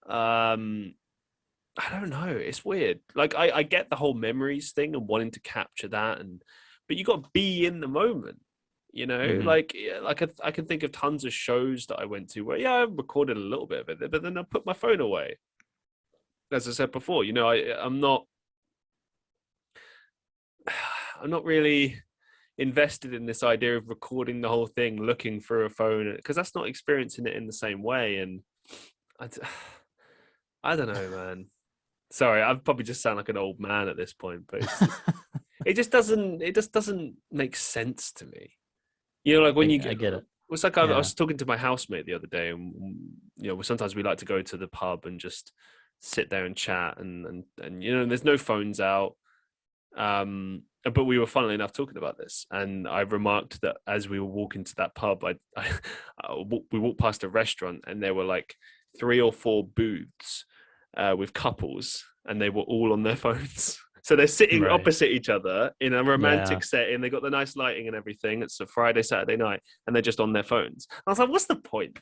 I don't know. It's weird. Like I get the whole memories thing and wanting to capture that, but you got to be in the moment. You know, like I can think of tons of shows that I went to where I recorded a little bit of it, but then I put my phone away. As I said before, you know, I'm not really invested in this idea of recording the whole thing, looking for a phone, because that's not experiencing it in the same way. And I don't know, man. Sorry, I probably just sound like an old man at this point, but it just doesn't make sense to me. You know, like when I get it. It's like I was talking to my housemate the other day, and you know, sometimes we like to go to the pub and just sit there and chat, and you know, there's no phones out. But we were, funnily enough, talking about this, and I remarked that as we were walking to that pub, we walked past a restaurant, and there were like 3 or 4 booths with couples, and they were all on their phones. So they're sitting opposite each other in a romantic setting. They got the nice lighting and everything. It's a Friday, Saturday night, and they're just on their phones. I was like, what's the point?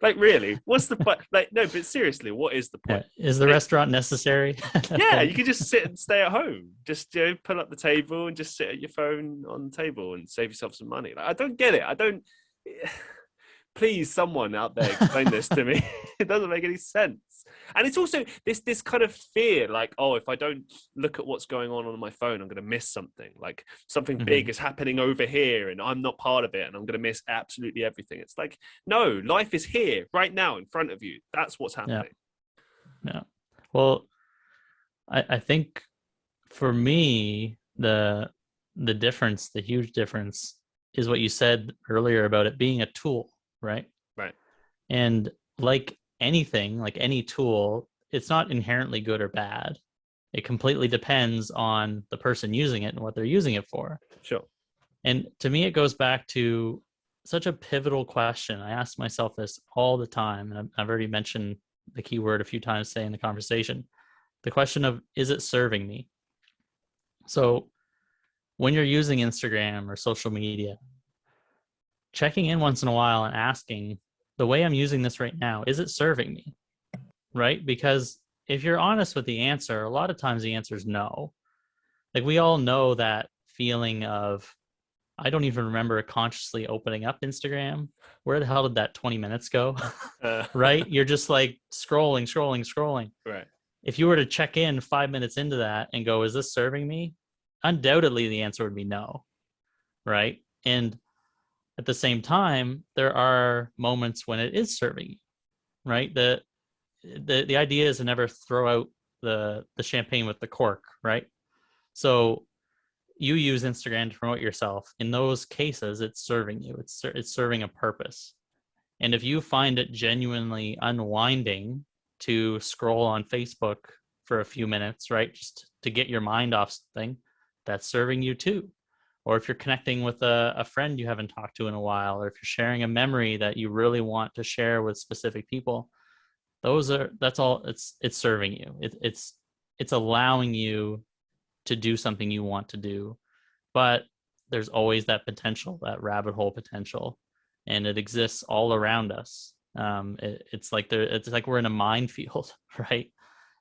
Like, really? What's the point? Like, no, but seriously, what is the point? Is the restaurant necessary? Yeah, you could just sit and stay at home. Just, you know, pull up the table and just sit at your phone on the table and save yourself some money. Like, I don't get it. Please, someone out there explain this to me. It doesn't make any sense. And it's also this kind of fear, like, oh, if I don't look at what's going on my phone, I'm going to miss something. Like something big is happening over here and I'm not part of it and I'm going to miss absolutely everything. It's like, no, life is here right now in front of you. That's what's happening. Yeah. Well, I think for me, the huge difference is what you said earlier about it being a tool, right? Right. And like anything, like any tool, it's not inherently good or bad. It completely depends on the person using it and what they're using it for. Sure. And to me, it goes back to such a pivotal question. I ask myself this all the time, and I've already mentioned the key word a few times today in the conversation. The question of, is it serving me? So when you're using Instagram or social media, checking in once in a while and asking, the way I'm using this right now, is it serving me? Right? Because if you're honest with the answer, a lot of times the answer is no. Like we all know that feeling of, I don't even remember consciously opening up Instagram. Where the hell did that 20 minutes go? Right? You're just like scrolling. Right. If you were to check in 5 minutes into that and go, is this serving me? Undoubtedly, the answer would be no. Right. And at the same time, there are moments when it is serving you. Right. The idea is to never throw out the champagne with the cork. Right. So you use Instagram to promote yourself. In those cases, it's serving you. It's serving a purpose. And if you find it genuinely unwinding to scroll on Facebook for a few minutes, right, just to get your mind off something, that's serving you too. Or if you're connecting with a friend you haven't talked to in a while, or if you're sharing a memory that you really want to share with specific people, that's all. It's serving you. It's allowing you to do something you want to do. But there's always that potential, that rabbit hole potential, and it exists all around us. It's like we're in a minefield, right?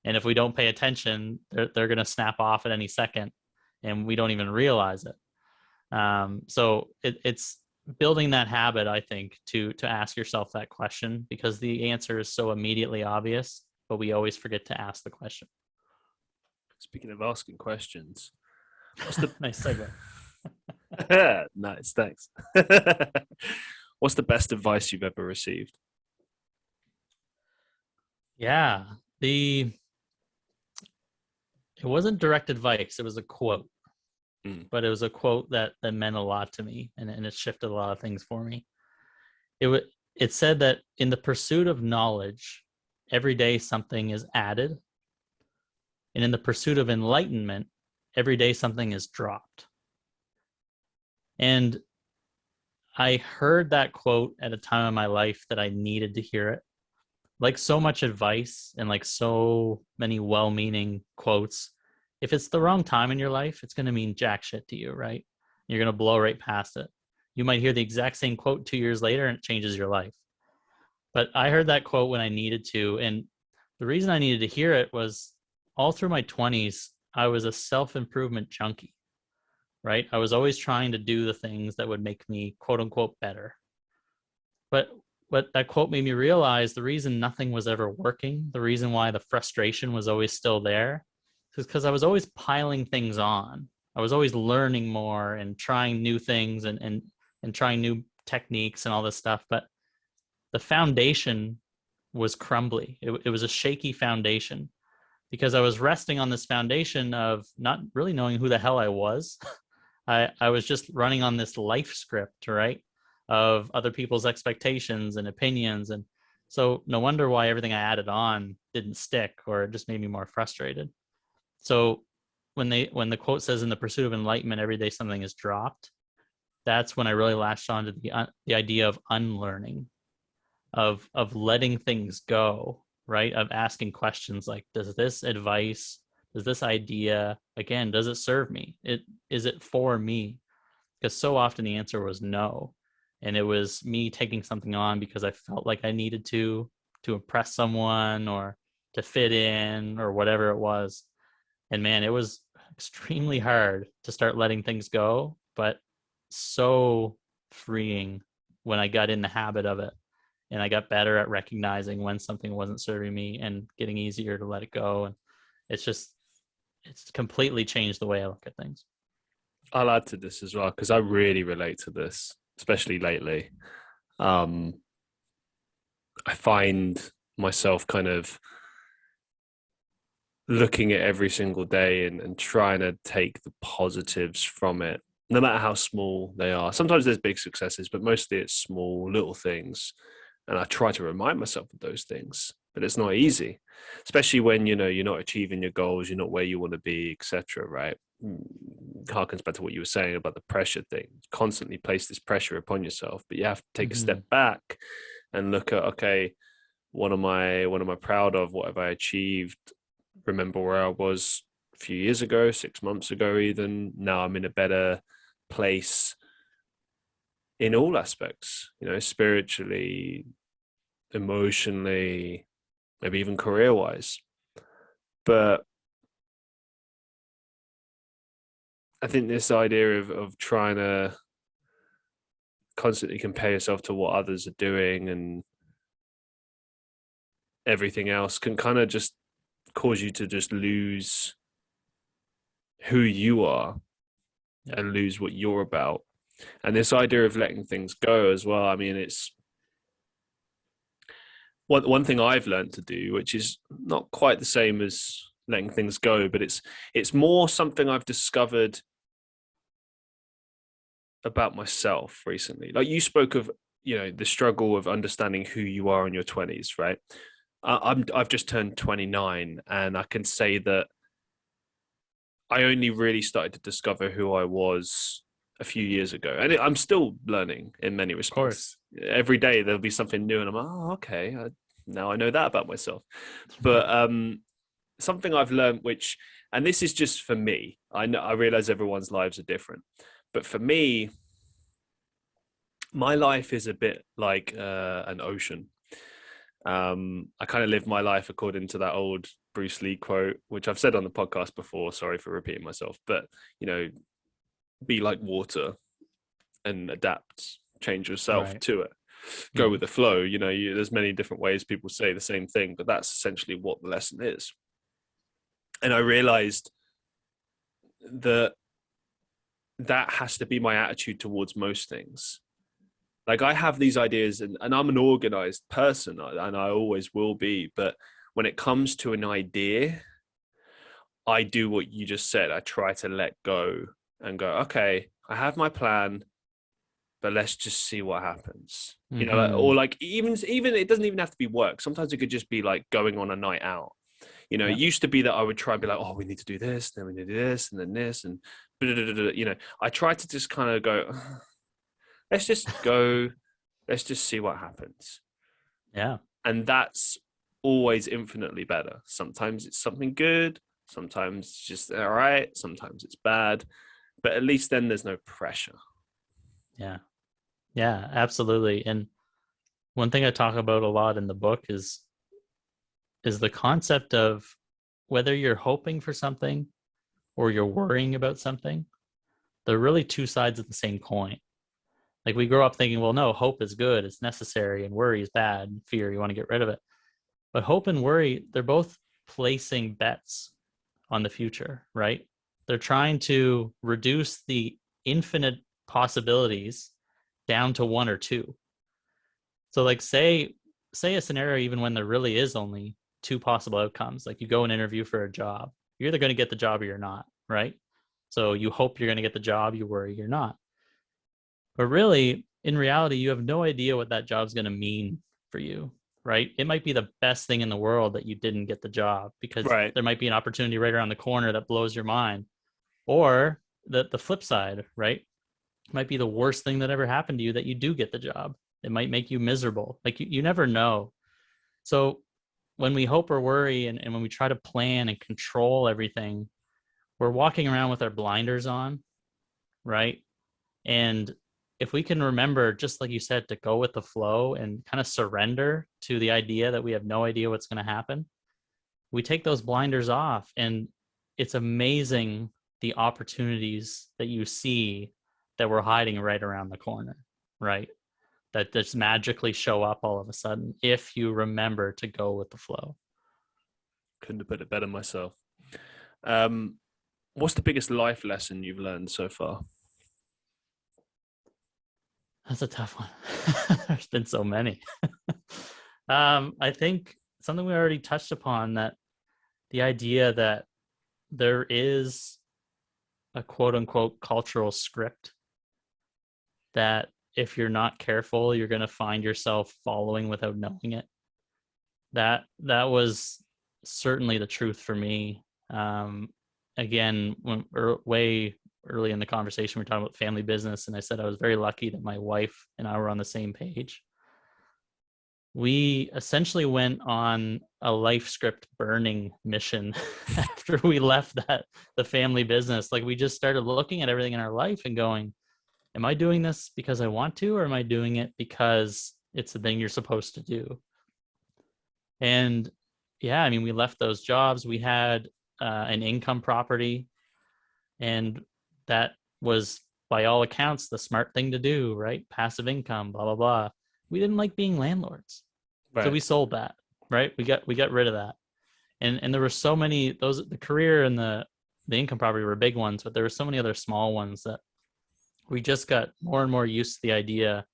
And if we don't pay attention, they're going to snap off at any second, and we don't even realize it. So it's building that habit, I think, to ask yourself that question, because the answer is so immediately obvious, but we always forget to ask the question. Speaking of asking questions, what's the Nice segue. Nice, thanks. What's the best advice you've ever received? Yeah, it wasn't direct advice. It was a quote, but it was a quote that meant a lot to me, and it shifted a lot of things for me. It said that in the pursuit of knowledge, every day something is added, and in the pursuit of enlightenment, every day something is dropped. And I heard that quote at a time in my life that I needed to hear it. Like so much advice and like so many well-meaning quotes, if it's the wrong time in your life, it's going to mean jack shit to you, right? You're going to blow right past it. You might hear the exact same quote 2 years later and it changes your life. But I heard that quote when I needed to. And the reason I needed to hear it was all through my 20s, I was a self-improvement junkie, right? I was always trying to do the things that would make me quote unquote better. But that quote made me realize the reason nothing was ever working, the reason why the frustration was always still there, is because I was always piling things on. I was always learning more and trying new things and trying new techniques and all this stuff. But the foundation was crumbly. It was a shaky foundation because I was resting on this foundation of not really knowing who the hell I was. I was just running on this life script, right? Of other people's expectations and opinions. And so no wonder why everything I added on didn't stick, or it just made me more frustrated. So when the quote says in the pursuit of enlightenment, every day something is dropped, that's when I really latched on to the idea of unlearning, of letting things go, right? Of asking questions like, does this advice, does this idea, again, does it serve me? Is it for me? Because so often the answer was no. And it was me taking something on because I felt like I needed to impress someone or to fit in or whatever it was. And man, it was extremely hard to start letting things go, but so freeing when I got in the habit of it. And I got better at recognizing when something wasn't serving me and getting easier to let it go. And it's completely changed the way I look at things. I'll add to this as well, because I really relate to this, especially lately. I find myself kind of looking at every single day and trying to take the positives from it, no matter how small they are. Sometimes there's big successes, but mostly it's small little things. And I try to remind myself of those things, but it's not easy, especially when, you know, you're not achieving your goals, you're not where you want to be, etc. Right? Harkens back to what you were saying about the pressure thing. Constantly place this pressure upon yourself, but you have to take a step back and look at, okay, what am I proud of? What have I achieved? Remember where I was a few years ago, 6 months ago, even. Now I'm in a better place in all aspects, you know, spiritually, emotionally, maybe even career wise. But I think this idea of trying to constantly compare yourself to what others are doing and everything else can kind of just cause you to just lose who you are and lose what you're about. And this idea of letting things go as well. I mean, it's one thing I've learned to do, which is not quite the same as letting things go, but it's more something I've discovered about myself recently. Like you spoke of, you know, the struggle of understanding who you are in your 20s, right? I've just turned 29, and I can say that I only really started to discover who I was a few years ago, and I'm still learning in many respects. Of course. Every day there'll be something new, and I'm like, oh, okay, now I know that about myself. But something I've learned, which, and this is just for me, I realize everyone's lives are different, but for me, my life is a bit like an ocean. I kind of live my life according to that old Bruce Lee quote, which I've said on the podcast before. Sorry for repeating myself, but you know, be like water and adapt, change yourself to it, go with the flow. You know, there's many different ways people say the same thing, but that's essentially what the lesson is. And I realized that has to be my attitude towards most things. Like I have these ideas and I'm an organized person and I always will be. But when it comes to an idea, I do what you just said. I try to let go and go, okay, I have my plan, but let's just see what happens. You know, or like even it doesn't even have to be work. Sometimes it could just be like going on a night out. You know, it used to be that I would try and be like, oh, we need to do this, then we need to do this, and then this, and you know, I try to just kind of go, let's just go, let's just see what happens. Yeah. And that's always infinitely better. Sometimes it's something good, sometimes it's just all right, sometimes it's bad, but at least then there's no pressure. Yeah. Yeah, absolutely. And one thing I talk about a lot in the book is the concept of whether you're hoping for something or you're worrying about something, they're really two sides of the same coin. Like we grow up thinking, well, no, hope is good, it's necessary, and worry is bad, fear, you want to get rid of it. But hope and worry, they're both placing bets on the future, right? They're trying to reduce the infinite possibilities down to one or two. So like say a scenario even when there really is only two possible outcomes, like you go and interview for a job, you're either going to get the job or you're not, right? So you hope you're going to get the job, you worry you're not. But really, in reality, you have no idea what that job's going to mean for you, right? It might be the best thing in the world that you didn't get the job because there might be an opportunity right around the corner that blows your mind. Or the flip side, right? It might be the worst thing that ever happened to you that you do get the job. It might make you miserable. Like you never know. So when we hope or worry and when we try to plan and control everything, we're walking around with our blinders on, right? And if we can remember, just like you said, to go with the flow and kind of surrender to the idea that we have no idea what's going to happen, we take those blinders off, and it's amazing the opportunities that you see that we're hiding right around the corner, right? That just magically show up all of a sudden if you remember to go with the flow. Couldn't have put it better myself. What's the biggest life lesson you've learned so far? That's a tough one. There's been so many. I think something we already touched upon, that the idea that there is a quote unquote cultural script that if you're not careful, you're going to find yourself following without knowing it. That was certainly the truth for me. Again, when way early in the conversation, we were talking about family business, and I said I was very lucky that my wife and I were on the same page. We essentially went on a life script burning mission after we left the family business. Like, we just started looking at everything in our life and going, am I doing this because I want to, or am I doing it because it's the thing you're supposed to do? And yeah, I mean, we left those jobs. We had an income property, and that was, by all accounts, the smart thing to do, right? Passive income, blah, blah, blah. We didn't like being landlords. Right. So we sold that, right? We got rid of that. And there were so many, the career and the income property were big ones, but there were so many other small ones that we just got more and more used to the idea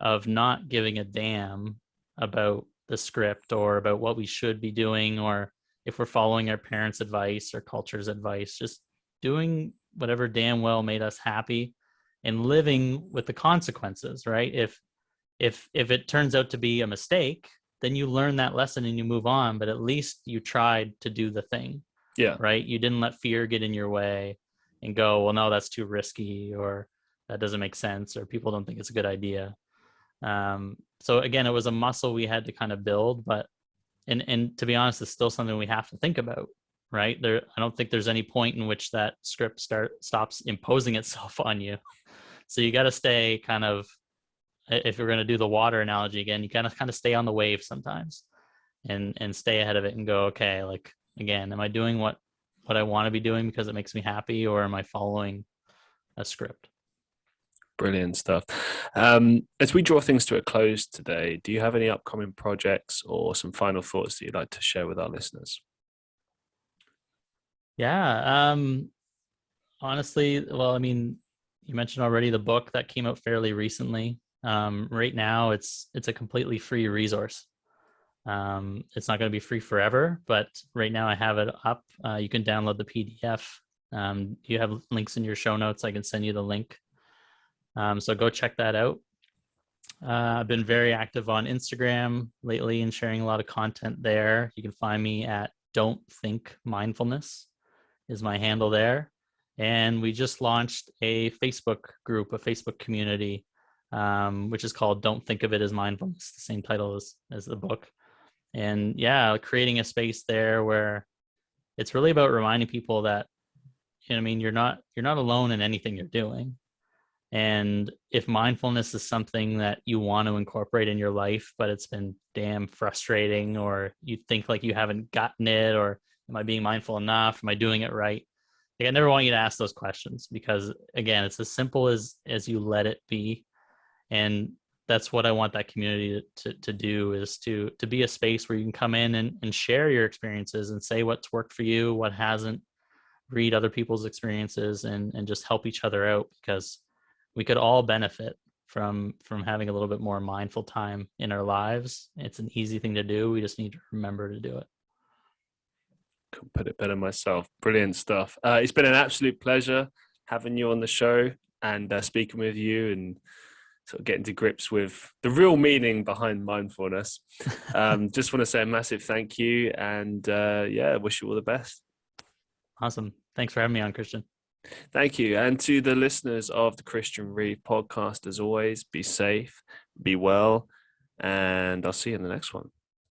of not giving a damn about the script or about what we should be doing, or if we're following our parents' advice or culture's advice, just doing whatever damn well made us happy and living with the consequences, right? If it turns out to be a mistake, then you learn that lesson and you move on, but at least you tried to do the thing. Yeah. Right? You didn't let fear get in your way and go, well, no, that's too risky, or that doesn't make sense, or people don't think it's a good idea. So again, it was a muscle we had to kind of build, but and to be honest, it's still something we have to think about, right? I don't think there's any point in which that script stops imposing itself on you. So you got to stay kind of, if you're going to do the water analogy again, you kind of stay on the wave sometimes and stay ahead of it and go, okay, like, again, am I doing what I want to be doing because it makes me happy, or am I following a script? Brilliant stuff. As we draw things to a close today, do you have any upcoming projects or some final thoughts that you'd like to share with our listeners? Yeah. Honestly, well, I mean, you mentioned already the book that came out fairly recently. Right now, it's a completely free resource. It's not going to be free forever, but right now I have it up. You can download the PDF. You have links in your show notes. I can send you the link. So go check that out. I've been very active on Instagram lately and sharing a lot of content there. You can find me at Don't Think Mindfulness is my handle there. And we just launched a Facebook group, a Facebook community, which is called Don't Think of It as Mindfulness, the same title as the book. And yeah, creating a space there where it's really about reminding people that, you know, I mean, you're not alone in anything you're doing. And if mindfulness is something that you want to incorporate in your life, but it's been damn frustrating, or you think like you haven't gotten it, or am I being mindful enough? Am I doing it right? Like, I never want you to ask those questions, because again, it's as simple as you let it be. And that's what I want that community to do, is to be a space where you can come in and share your experiences and say what's worked for you, what hasn't, read other people's experiences, and just help each other out, because we could all benefit from having a little bit more mindful time in our lives. It's an easy thing to do. We just need to remember to do it. Couldn't put it better myself. Brilliant stuff. It's been an absolute pleasure having you on the show and speaking with you and sort of getting to grips with the real meaning behind mindfulness. Just want to say a massive thank you, and wish you all the best. Awesome. Thanks for having me on, Christian. Thank you. And to the listeners of the Christian Reeve Podcast, as always, be safe, be well, and I'll see you in the next one.